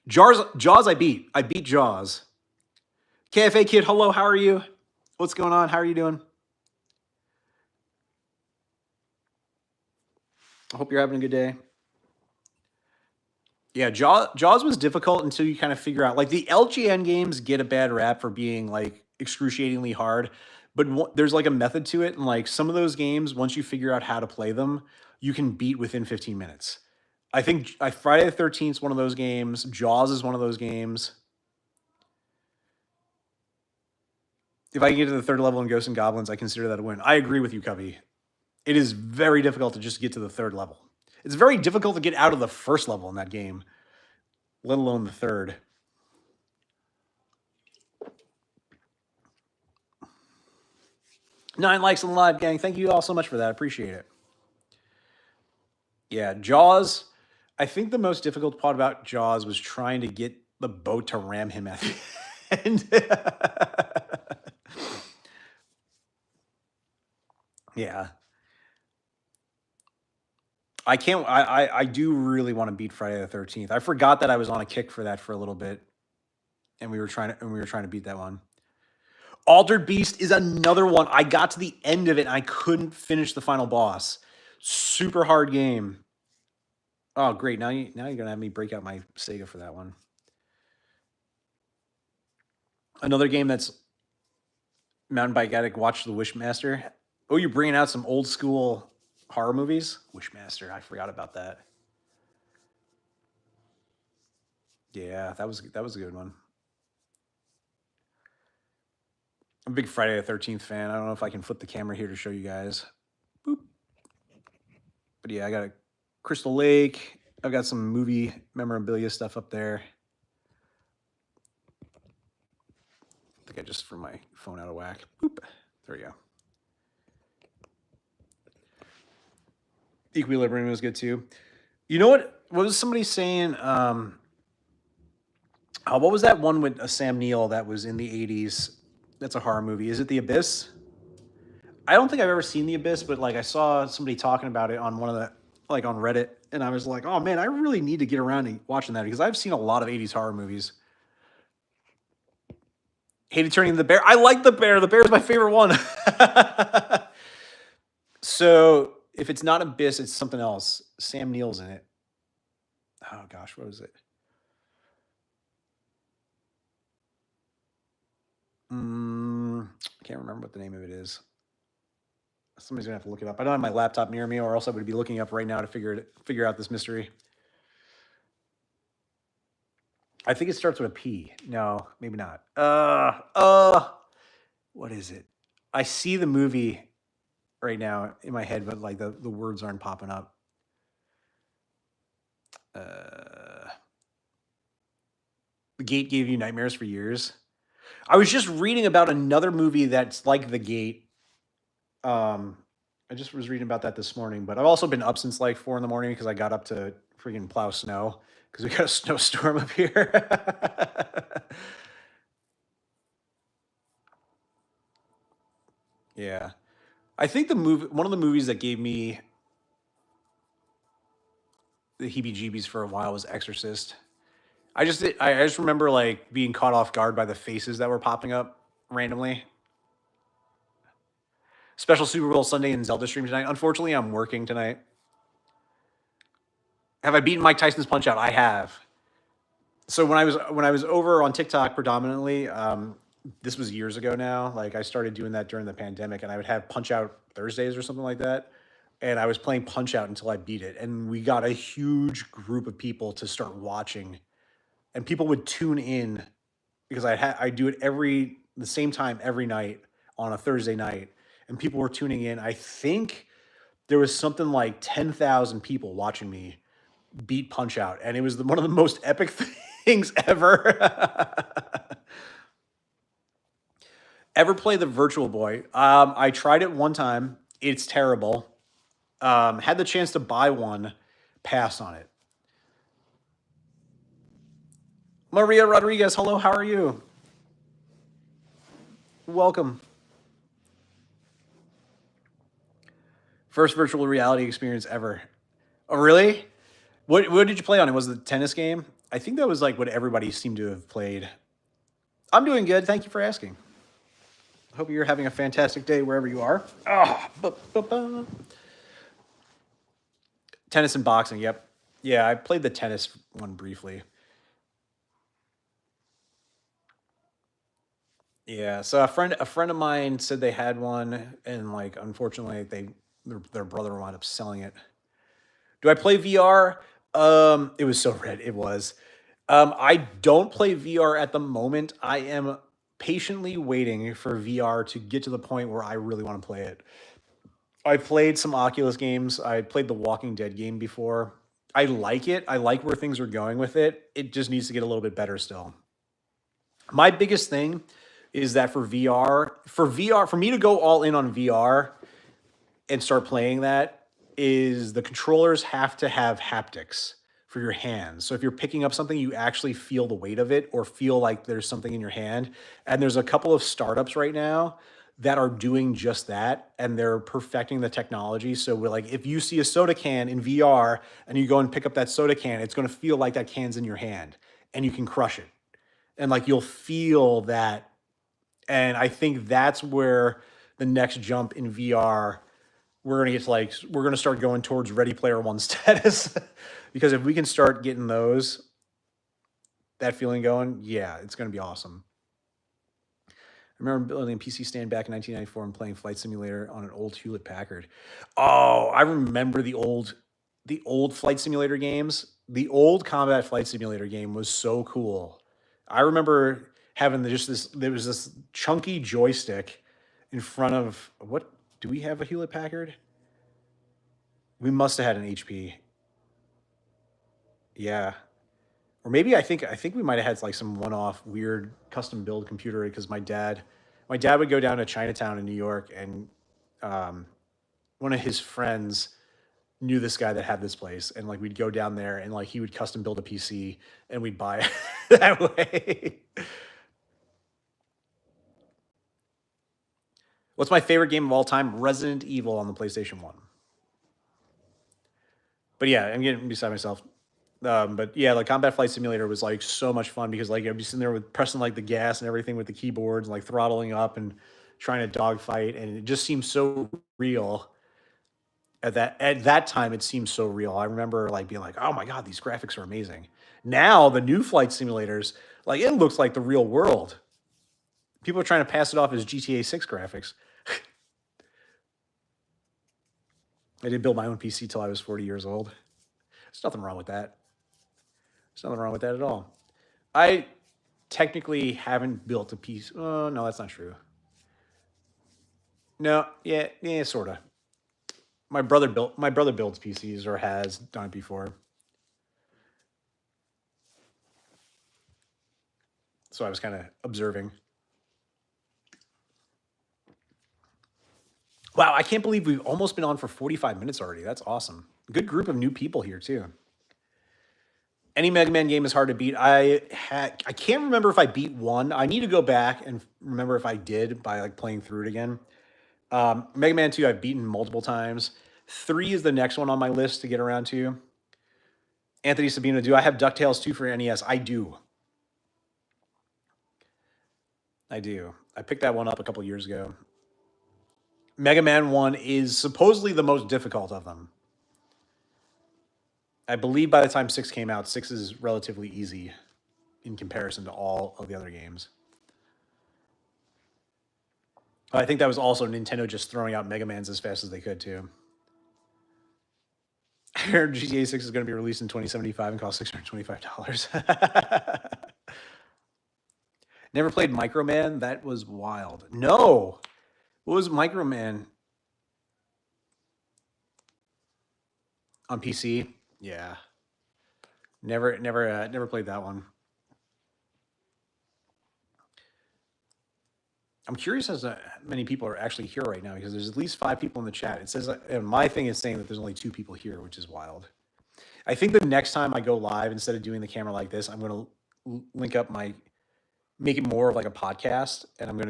Speaker 1: Jaws I beat. I beat Jaws. KFA Kid, hello, how are you? What's going on? How are you doing? I hope you're having a good day. Yeah, Jaws was difficult until you kind of figure out, like, the LGN games get a bad rap for being like excruciatingly hard, but there's like a method to it, and like some of those games, once you figure out how to play them, you can beat within 15 minutes. I think Friday the 13th is one of those games. Jaws is one of those games. If I can get to the third level in Ghosts and Goblins, I consider that a win. I agree with you, Cubby. It is very difficult to just get to the third level. It's very difficult to get out of the first level in that game, let alone the third. Nine likes on the live, gang. Thank you all so much for that. I appreciate it. Yeah, Jaws. I think the most difficult part about Jaws was trying to get the boat to ram him at the end. Yeah. I can't. I do really want to beat Friday the 13th. I forgot that I was on a kick for that for a little bit, and we were trying to beat that one. Altered Beast is another one. I got to the end of it and I couldn't finish the final boss. Super hard game. Oh, great. Now you're gonna have me break out my Sega for that one. Another game that's Mountain Bike Addict. Watch the Wishmaster. Oh, you're bringing out some old school horror movies? Wishmaster. I forgot about that. Yeah, that was a good one. I'm a big Friday the 13th fan. I don't know if I can flip the camera here to show you guys. Boop. But yeah, I got a Crystal Lake. I've got some movie memorabilia stuff up there. I think I just threw my phone out of whack. Boop. There we go. Equilibrium was good too. You know what? What was somebody saying? What was that one with Sam Neill that was in the 80s? That's a horror movie. Is it The Abyss? I don't think I've ever seen The Abyss, but like I saw somebody talking about it on one of the, like on Reddit, and I was like, oh man, I really need to get around to watching that because I've seen a lot of 80s horror movies. Hated Turning the Bear. I like The Bear. The Bear is my favorite one. So if it's not Abyss, it's something else. Sam Neill's in it. Oh gosh, what was it? I can't remember what the name of it is. Somebody's gonna have to look it up. I don't have my laptop near me, or else I would be looking up right now to figure out this mystery. I think it starts with a P. No, maybe not. What is it? I see the movie right now in my head, but like the words aren't popping up. The Gate gave you nightmares for years. I was just reading about another movie that's like The Gate. I just was reading about that this morning, but I've also been up since like 4 a.m. because I got up to freaking plow snow because we got a snowstorm up here. Yeah, I think one of the movies that gave me the heebie-jeebies for a while was Exorcist. I just remember like being caught off guard by the faces that were popping up randomly. Special Super Bowl Sunday and Zelda stream tonight. Unfortunately, I'm working tonight. Have I beaten Mike Tyson's Punch Out? I have. So when I was over on TikTok predominantly, this was years ago now. Like I started doing that during the pandemic, and I would have Punch Out Thursdays or something like that. And I was playing Punch Out until I beat it, and we got a huge group of people to start watching, and people would tune in because I do it the same time every night on a Thursday night, and people were tuning in. I think there was something like 10,000 people watching me beat Punch Out, and it was one of the most epic things ever. Ever play the Virtual Boy? I tried it one time. It's terrible. Had the chance to buy one, passed on it. Maria Rodriguez, hello, how are you? Welcome. First virtual reality experience ever. Oh, really? What did you play on it? Was it the tennis game? I think that was like what everybody seemed to have played. I'm doing good. Thank you for asking. Hope you're having a fantastic day wherever you are. Tennis and boxing. Yep. Yeah, I played the tennis one briefly. Yeah, so a friend of mine said they had one, and like unfortunately their brother wound up selling it. Do I play VR? It was so red. It was. I don't play VR at the moment. I am patiently waiting for VR to get to the point where I really want to play it. I played some Oculus games. I played the Walking Dead game before. I like it. I like where things are going with it. It just needs to get a little bit better still. My biggest thing is that for me to go all in on VR and start playing that is the controllers have to have haptics for your hands. So if you're picking up something, you actually feel the weight of it or feel like there's something in your hand. And there's a couple of startups right now that are doing just that, and they're perfecting the technology. So we're like, if you see a soda can in VR and you go and pick up that soda can, it's going to feel like that can's in your hand and you can crush it. And like you'll feel that. And I think that's where the next jump in VR, we're gonna start going towards Ready Player One status. Because if we can start getting that feeling going, yeah, it's gonna be awesome. I remember building a PC stand back in 1994 and playing Flight Simulator on an old Hewlett Packard. Oh, I remember the old Flight Simulator games. The old Combat Flight Simulator game was so cool. I remember having just this. There was this chunky joystick in front of what? Do we have a Hewlett Packard? We must have had an HP. Yeah, or maybe I think we might have had like some one-off weird custom build computer because my dad would go down to Chinatown in New York, and um, one of his friends knew this guy that had this place, and like we'd go down there and like he would custom build a PC and we'd buy it that way. What's my favorite game of all time? Resident Evil on the PlayStation 1. But yeah, I'm getting beside myself. But yeah, like Combat Flight Simulator was like so much fun because like I'd be sitting there with pressing like the gas and everything with the keyboards, like throttling up and trying to dogfight, and it just seems so real. At that time, it seems so real. I remember like being like, "Oh my god, these graphics are amazing." Now the new flight simulators, like it looks like the real world. People are trying to pass it off as GTA 6 graphics. I didn't build my own PC till I was 40 years old. There's nothing wrong with that. There's nothing wrong with that at all. I technically haven't built a piece. Oh no, that's not true. No, yeah, yeah, sorta. My brother builds PCs or has done it before, so I was kind of observing. Wow, I can't believe we've almost been on for 45 minutes already. That's awesome. Good group of new people here too. Any Mega Man game is hard to beat. I can't remember if I beat one. I need to go back and remember if I did by like playing through it again. Mega Man 2 I've beaten multiple times. 3 is the next one on my list to get around to. Anthony Sabino, do I have DuckTales 2 for NES? I do. I do. I picked that one up a couple years ago. Mega Man 1 is supposedly the most difficult of them. I believe by the time 6 came out, 6 is relatively easy in comparison to all of the other games. I think that was also Nintendo just throwing out Mega Mans as fast as they could too. I heard GTA 6 is going to be released in 2075 and cost $625. Never played Microman? That was wild. No. What was Microman on PC? Yeah. Never played that one. I'm curious as to how many people are actually here right now because there's at least 5 people in the chat. It says, and my thing is saying that there's only 2 people here, which is wild. I think the next time I go live, instead of doing the camera like this, I'm going to link up make it more of like a podcast, and um, I'm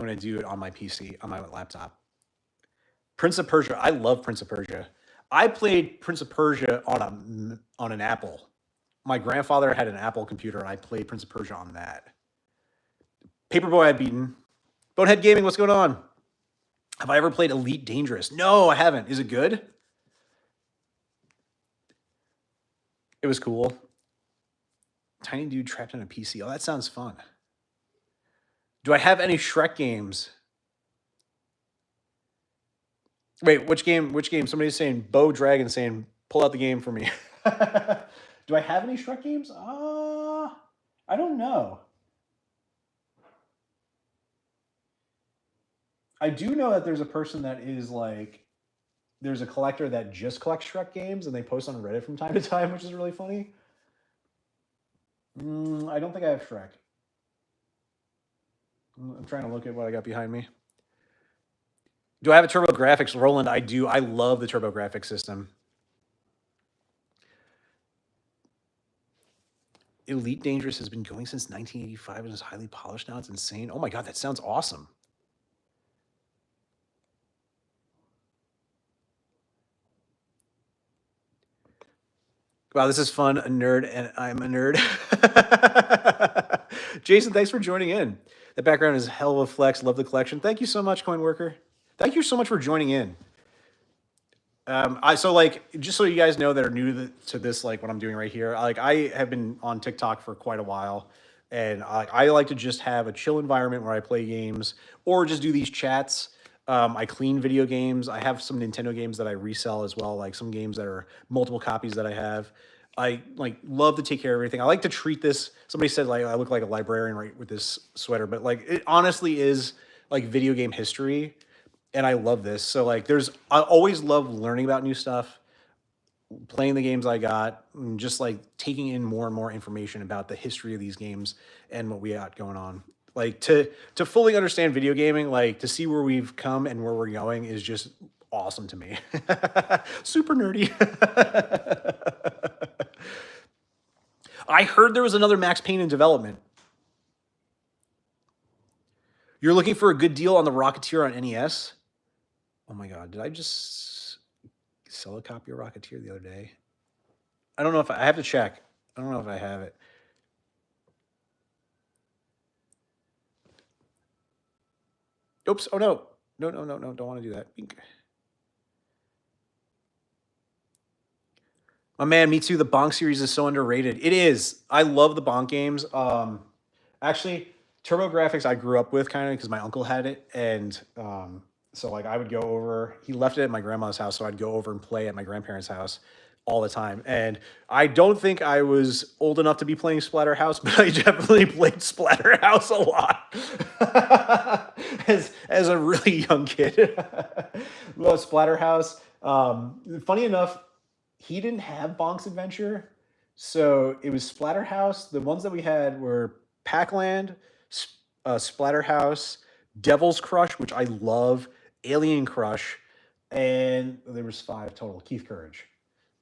Speaker 1: going to do it on my PC, on my laptop. Prince of Persia. I love Prince of Persia. I played Prince of Persia on an Apple. My grandfather had an Apple computer, and I played Prince of Persia on that. Paperboy I've beaten. Bonehead Gaming, what's going on? Have I ever played Elite Dangerous? No, I haven't. Is it good? It was cool. Tiny dude trapped on a PC. Oh, that sounds fun. Do I have any Shrek games? Wait, which game? Which game? Somebody's saying Bo Dragon saying pull out the game for me. Do I have any Shrek games? I don't know. I do know that there's a person that is like, there's a collector that just collects Shrek games, and they post on Reddit from time to time, which is really funny. I don't think I have Shrek. I'm trying to look at what I got behind me. Do I have a TurboGrafx? Roland, I do. I love the TurboGrafx system. Elite Dangerous has been going since 1985 and is highly polished now. It's insane. Oh my God, that sounds awesome. Wow, this is fun. A nerd, and I'm a nerd. Jason, thanks for joining in. The background is hell of a flex. Love the collection. Thank you so much, Coin Worker. Thank you so much for joining in. So like, just so you guys know that are new to this, like what I'm doing right here, like I have been on TikTok for quite a while, and I like to just have a chill environment where I play games or just do these chats. I clean video games. I have some Nintendo games that I resell as well, like some games that are multiple copies that I have. I like love to take care of everything. I like to treat this. Somebody said like I look like a librarian right with this sweater, but like it honestly is like video game history, and I love this. So like I always love learning about new stuff, playing the games I got, and just like taking in more and more information about the history of these games and what we got going on. Like to fully understand video gaming, like to see where we've come and where we're going is just awesome to me. Super nerdy. I heard there was another Max Payne in development. You're looking for a good deal on the Rocketeer on NES? Oh my God, did I just sell a copy of Rocketeer the other day? I don't know if I have to check. I don't know if I have it. Oops. Oh no. No. Don't want to do that. My man, me too. The Bonk series is so underrated. It is. I love the Bonk games. Actually, TurboGrafx I grew up with kind of because my uncle had it, and so like I would go over. He left it at my grandma's house, so I'd go over and play at my grandparents' house all the time. And I don't think I was old enough to be playing Splatterhouse, but I definitely played Splatterhouse a lot as a really young kid. Well, Splatterhouse. Funny enough, he didn't have Bonk's Adventure, so it was Splatterhouse. The ones that we had were Pac-Land, Splatterhouse, Devil's Crush, which I love, Alien Crush, and there was 5 total. Keith Courage.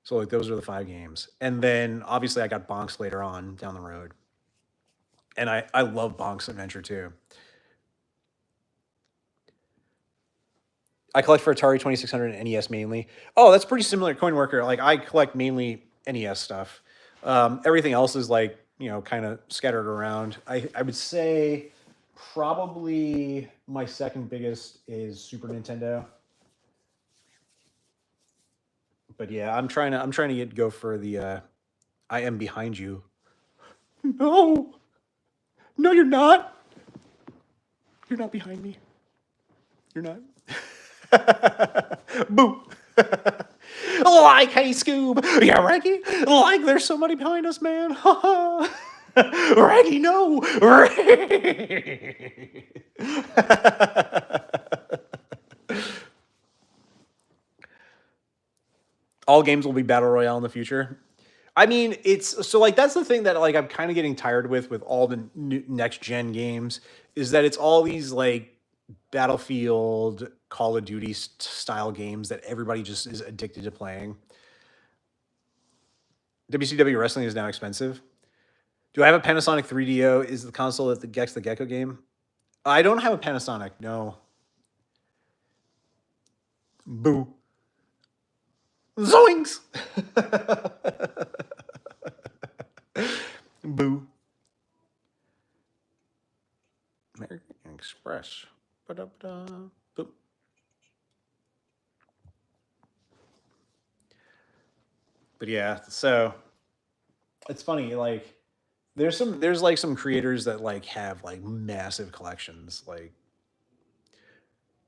Speaker 1: So like those are the 5 games, and then obviously I got Bonk's later on down the road, and I love Bonk's Adventure too. I collect for Atari 2600 and NES mainly. Oh, that's pretty similar to Coin Worker. Like I collect mainly NES stuff. Everything else is like, kind of scattered around. I would say probably my second biggest is Super Nintendo. But yeah, I'm trying to go for the I am behind you. No. No, you're not. You're not behind me. You're not. Boo. Like, hey, Scoob. Yeah, Reggie. Like, there's somebody behind us, man. Reggie, no. All games will be battle royale in the future. I mean, it's so like that's the thing that like I'm kind of getting tired with all the next gen games is that it's all these like Battlefield, Call of Duty style games that everybody just is addicted to playing. WCW wrestling is now expensive. Do I have a Panasonic 3DO? Is the console that gets the Gecko game? I don't have a Panasonic. No. Boo. Zoinks! Boo. American Express. Ba-da-ba-da. Boop. But yeah, so it's funny, like there's like some creators that like have like massive collections. Like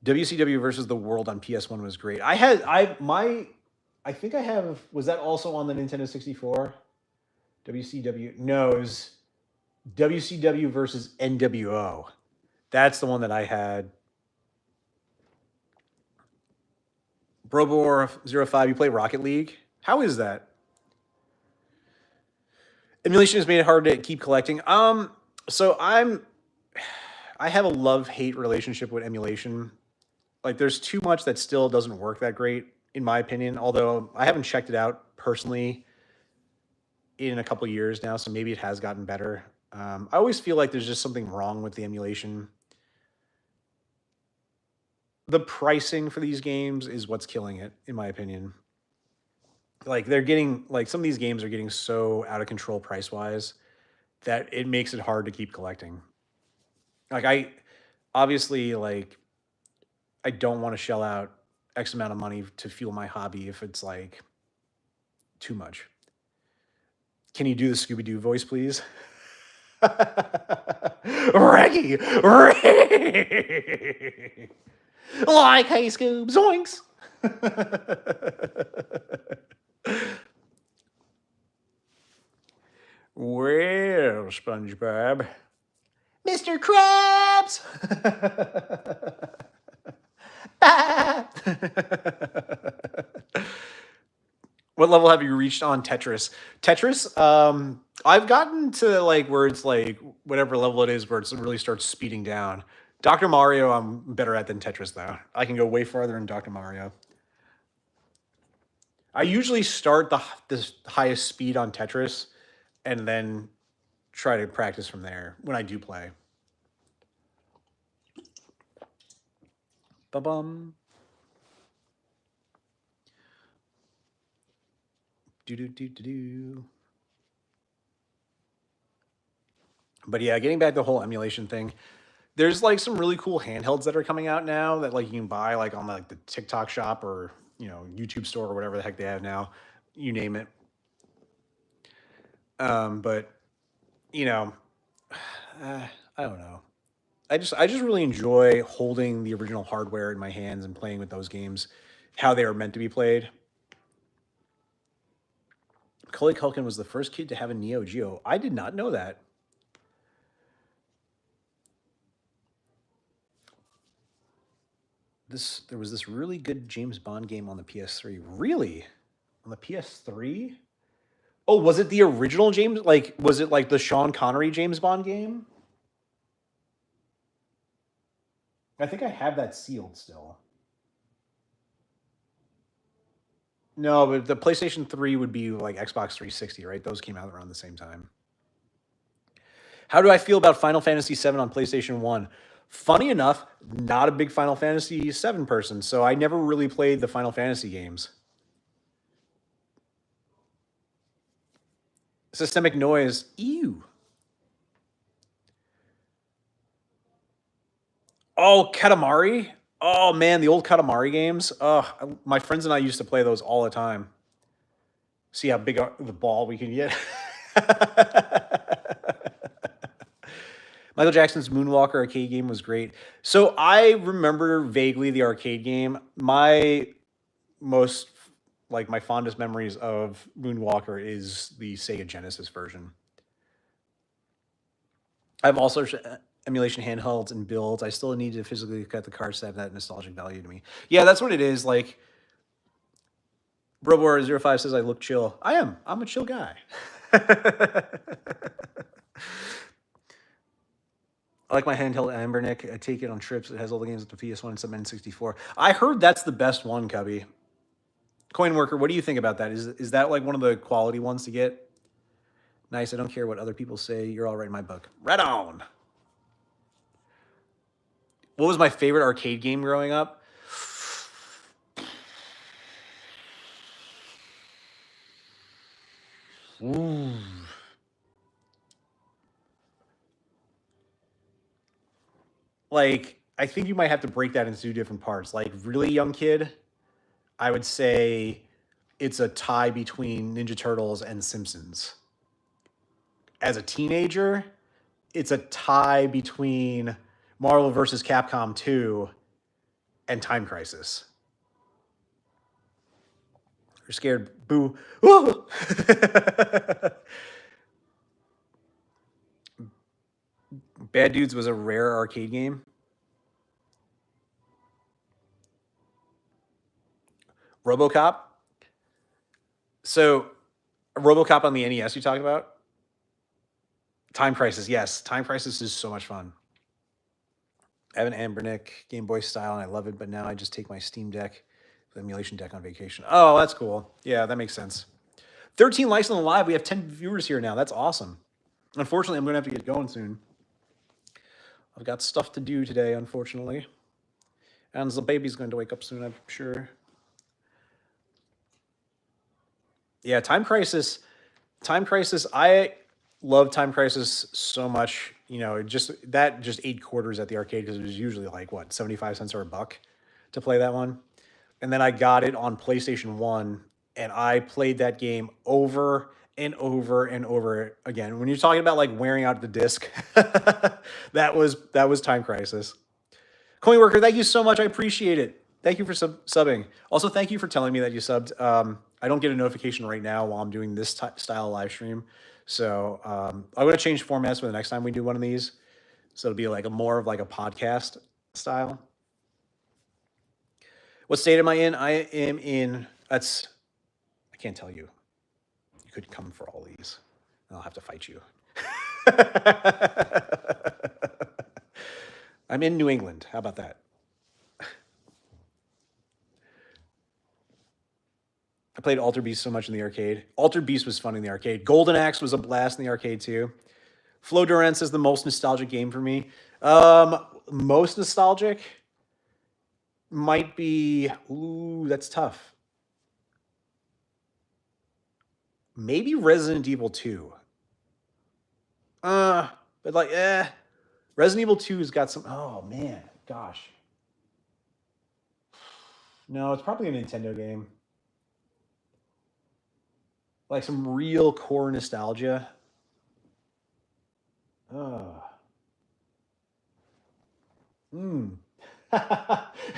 Speaker 1: WCW versus the World on PS1 was great. I think I have, was that also on the Nintendo 64? WCW, no, it was WCW versus NWO. That's the one that I had. Brobor05, you play Rocket League? How is that? Emulation has made it hard to keep collecting. So I have a love-hate relationship with emulation. Like there's too much that still doesn't work that great, in my opinion. Although I haven't checked it out personally in a couple years now, so maybe it has gotten better. I always feel like there's just something wrong with the emulation. The pricing for these games is what's killing it, in my opinion. Like they're getting, like some of these games are getting so out of control price wise that it makes it hard to keep collecting. Like I obviously, like I don't want to shell out X amount of money to fuel my hobby if it's like too much. Can you do the Scooby Doo voice, please? Reggie! Like, hey, Scoob, zoinks! Well, SpongeBob. Mr. Krabs! What level have you reached on Tetris? Tetris, I've gotten to like where it's like whatever level it is where it really starts speeding down. Dr. Mario, I'm better at than Tetris though. I can go way farther in Dr. Mario. I usually start the highest speed on Tetris and then try to practice from there when I do play. Ba-bum. Do-do-do-do-do. But yeah, getting back to the whole emulation thing, there's like some really cool handhelds that are coming out now that like you can buy like on like the TikTok shop or YouTube store or whatever the heck they have now, you name it. But you know, I don't know. I just really enjoy holding the original hardware in my hands and playing with those games, how they are meant to be played. Macaulay Culkin was the first kid to have a Neo Geo. I did not know that. There was this really good James Bond game on the PS3. Really? On the PS3? Oh, was it the original James? Like, was it like the Sean Connery James Bond game? I think I have that sealed still. No, but the PlayStation 3 would be like Xbox 360, right? Those came out around the same time. How do I feel about Final Fantasy VII on PlayStation 1? Funny enough, not a big Final Fantasy VII person, so I never really played the Final Fantasy games. Systemic noise. Ew. Oh, Katamari? Oh man, the old Katamari games. Oh, my friends and I used to play those all the time. See how big the ball we can get. Michael Jackson's Moonwalker arcade game was great. So I remember vaguely the arcade game. My most my fondest memories of Moonwalker is the Sega Genesis version. I've also emulation handhelds and builds. I still need to physically cut the cards to have that nostalgic value to me. Yeah, that's what it is. Like Brobor05 says I look chill. I am. I'm a chill guy. I like my handheld Ambernick. I take it on trips. It has all the games with the PS1 and some N64. I heard that's the best one, Cubby. Coin Worker, what do you think about that? Is that like one of the quality ones to get? Nice. I don't care what other people say. You're all right in my book. Right on. What was my favorite arcade game growing up? Ooh. Like, I think you might have to break that into two different parts. Like, really young kid, I would say it's a tie between Ninja Turtles and Simpsons. As a teenager, it's a tie between Marvel vs. Capcom 2 and Time Crisis. You're scared. Boo. Bad Dudes was a rare arcade game. RoboCop. So, RoboCop on the NES you talking about? Time Crisis, yes. Time Crisis is so much fun. Evan Ambernick, Game Boy style, and I love it, but now I just take my Steam Deck, the emulation deck on vacation. Oh, that's cool. Yeah, that makes sense. 13 likes on the live. We have 10 viewers here now. That's awesome. Unfortunately, I'm going to have to get going soon. I've got stuff to do today, unfortunately. And the baby's going to wake up soon, I'm sure. Yeah, Time Crisis. Time Crisis, I love Time Crisis so much. You know, just 8 quarters at the arcade because it was usually like, what, 75 cents or a buck to play that one. And then I got it on PlayStation 1, and I played that game over and over and over again. When you're talking about like wearing out the disc, that was Time Crisis. Coin Worker, thank you so much. I appreciate it. Thank you for subbing. Also, thank you for telling me that you subbed. I don't get a notification right now while I'm doing this style live stream. So I'm going to change formats for the next time we do one of these. So it'll be like more of like a podcast style. What state am I in? I am in, I can't tell you. You could come for all these, and I'll have to fight you. I'm in New England. How about that? I played Alter Beast so much in the arcade. Alter Beast was fun in the arcade. Golden Axe was a blast in the arcade too. Flo Durance is the most nostalgic game for me. Most nostalgic might be, ooh, that's tough. Maybe Resident Evil 2. But like, Resident Evil 2's got some, oh man, gosh. No, it's probably a Nintendo game. Like some real core nostalgia.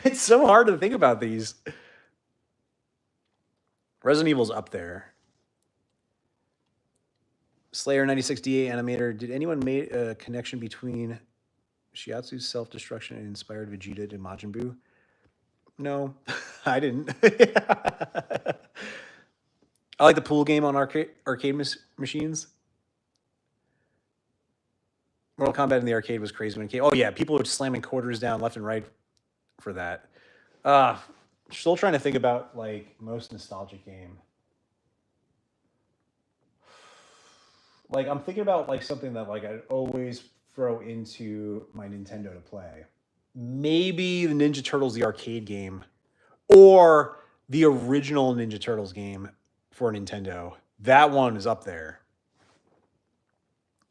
Speaker 1: It's so hard to think about these. Resident Evil's up there. Slayer 96DA animator. Did anyone make a connection between Shiatsu's self-destruction and inspired Vegeta to Majin Buu? No, I didn't. I like the pool game on arcade machines. Mortal Kombat in the arcade was crazy when it came. Oh yeah, people were slamming quarters down left and right for that. Still trying to think about like most nostalgic game. Like I'm thinking about like something that like I'd always throw into my Nintendo to play. Maybe the Ninja Turtles the arcade game, or the original Ninja Turtles game for Nintendo. That one is up there.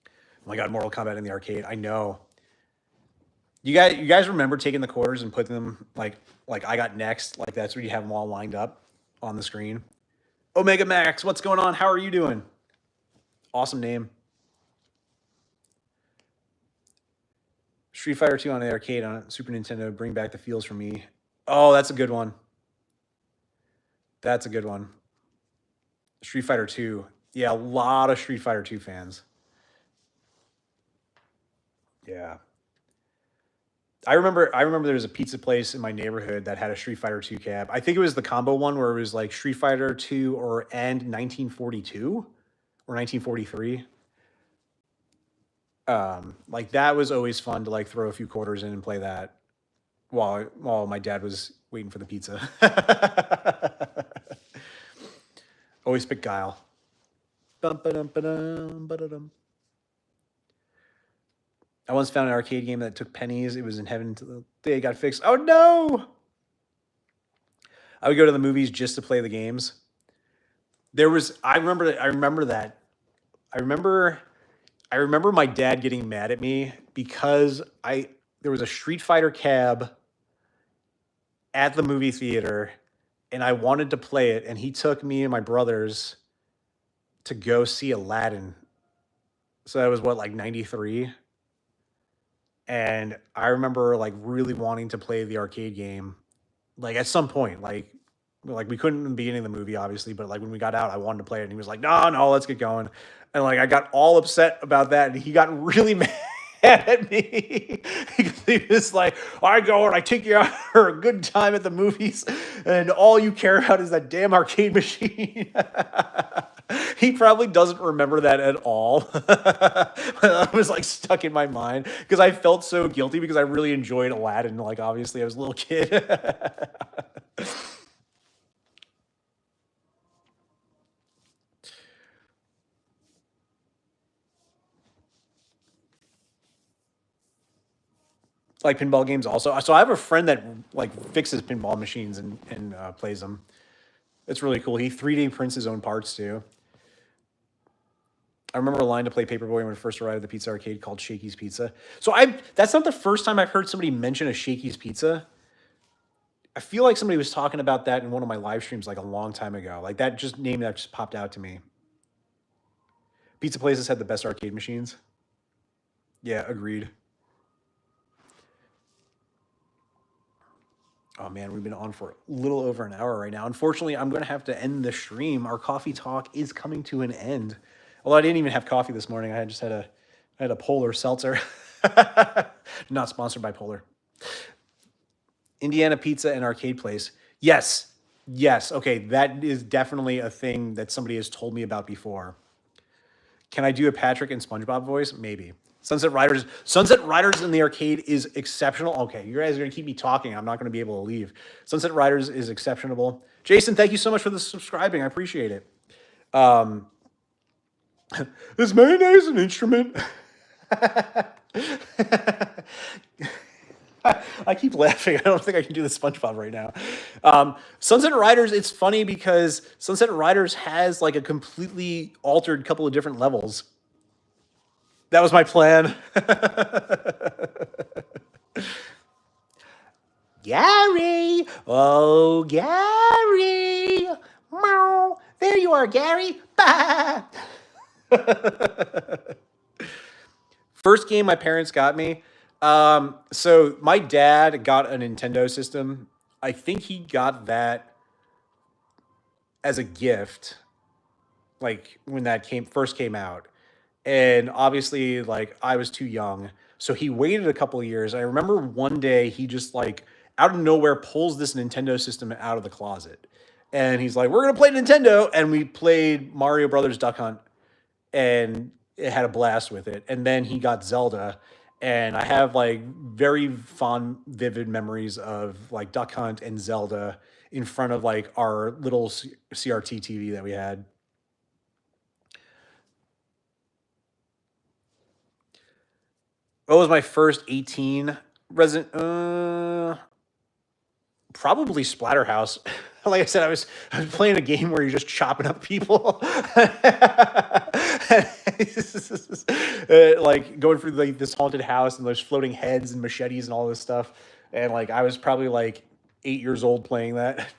Speaker 1: Oh my god, Mortal Kombat in the arcade. I know. You guys remember taking the quarters and putting them like I got next? Like that's where you have them all lined up on the screen. Omega Max, what's going on? How are you doing? Awesome name. Street Fighter 2 on the arcade on Super Nintendo. Bring back the feels for me. Oh, that's a good one. That's a good one. Street Fighter 2. Yeah, a lot of Street Fighter 2 fans. Yeah. I remember there was a pizza place in my neighborhood that had a Street Fighter 2 cab. I think it was the combo one where it was like Street Fighter 2 and 1942 or 1943. Like that was always fun to like throw a few quarters in and play that while my dad was waiting for the pizza. Always pick Guile. I once found an arcade game that took pennies. It was in heaven until the day it got fixed. Oh no! I would go to the movies just to play the games. I remember that I remember my dad getting mad at me because there was a Street Fighter cab at the movie theater and I wanted to play it and he took me and my brothers to go see Aladdin. So that was what, like 93? And I remember like really wanting to play the arcade game like at some point like we couldn't in the beginning of the movie obviously, but like when we got out I wanted to play it and he was like, "No, no, let's get going." And like I got all upset about that and he got really mad at me. He was like, "I go and I take you out for a good time at the movies and all you care about is that damn arcade machine." He probably doesn't remember that at all. That was like stuck in my mind because I felt so guilty because I really enjoyed Aladdin. Like obviously I was a little kid. Like pinball games also. So I have a friend that like fixes pinball machines and plays them. It's really cool. He 3D prints his own parts too. I remember a line to play Paperboy when it first arrived at the pizza arcade called Shakey's Pizza. So that's not the first time I've heard somebody mention a Shakey's Pizza. I feel like somebody was talking about that in one of my live streams like a long time ago. Like that just name that just popped out to me. Pizza places had the best arcade machines. Yeah, agreed. Oh man, we've been on for a little over an hour right now. Unfortunately, I'm going to have to end the stream. Our coffee talk is coming to an end. Although I didn't even have coffee this morning. I had a Polar Seltzer. Not sponsored by Polar. Indiana Pizza and Arcade Place. Yes. Yes. Okay, that is definitely a thing that somebody has told me about before. Can I do a Patrick and SpongeBob voice? Maybe. Sunset Riders in the arcade is exceptional. Okay, you guys are gonna keep me talking. I'm not gonna be able to leave. Sunset Riders is exceptional. Jason, thank you so much for the subscribing. I appreciate it. Is mayonnaise an instrument? I keep laughing. I don't think I can do the SpongeBob right now. Sunset Riders, it's funny because Sunset Riders has like a completely altered couple of different levels. That was my plan. Gary! Oh, Gary! Meow. There you are, Gary! Bah! First game my parents got me. So my dad got a Nintendo system. I think he got that as a gift, like when that first came out. And obviously, like I was too young, so he waited a couple of years. I remember one day he just like out of nowhere pulls this Nintendo system out of the closet, and he's like, "We're gonna play Nintendo," and we played Mario Brothers Duck Hunt, and it had a blast with it. And then he got Zelda, and I have like very fond, vivid memories of like Duck Hunt and Zelda in front of like our little CRT TV that we had. What was my first 18 Resident? Probably Splatterhouse. Like I said, I was playing a game where you're just chopping up people, like going through like this haunted house and there's floating heads and machetes and all this stuff. And like I was probably like 8 years old playing that.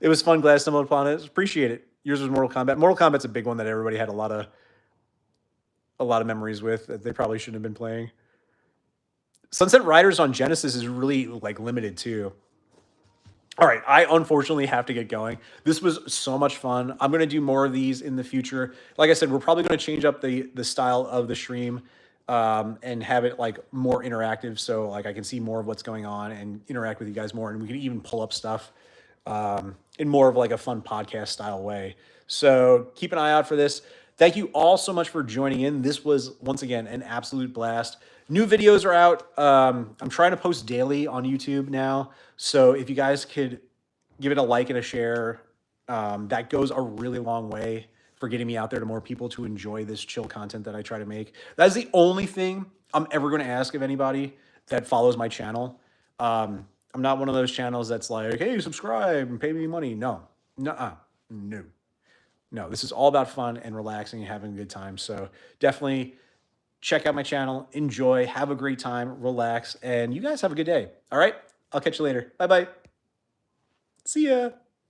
Speaker 1: It was fun. Glad I stumbled upon it. Appreciate it. Yours was Mortal Kombat. Mortal Kombat's a big one that everybody had a lot of memories with that they probably shouldn't have been playing. Sunset Riders on Genesis is really like limited too. All right, I unfortunately have to get going. This was so much fun. I'm going to do more of these in the future. Like I said, we're probably going to change up the style of the stream and have it like more interactive, so like I can see more of what's going on and interact with you guys more, and we can even pull up stuff in more of like a fun podcast style way. So keep an eye out for this. Thank you all so much for joining in. This was once again an absolute blast. New videos are out. I'm trying to post daily on YouTube now. So if you guys could give it a like and a share, that goes a really long way for getting me out there to more people to enjoy this chill content that I try to make. That is the only thing I'm ever going to ask of anybody that follows my channel. I'm not one of those channels that's like, hey, subscribe and pay me money. No. Nuh-uh. No. No, this is all about fun and relaxing and having a good time. So definitely check out my channel, enjoy, have a great time, relax, and you guys have a good day. All right? I'll catch you later. Bye bye. See ya.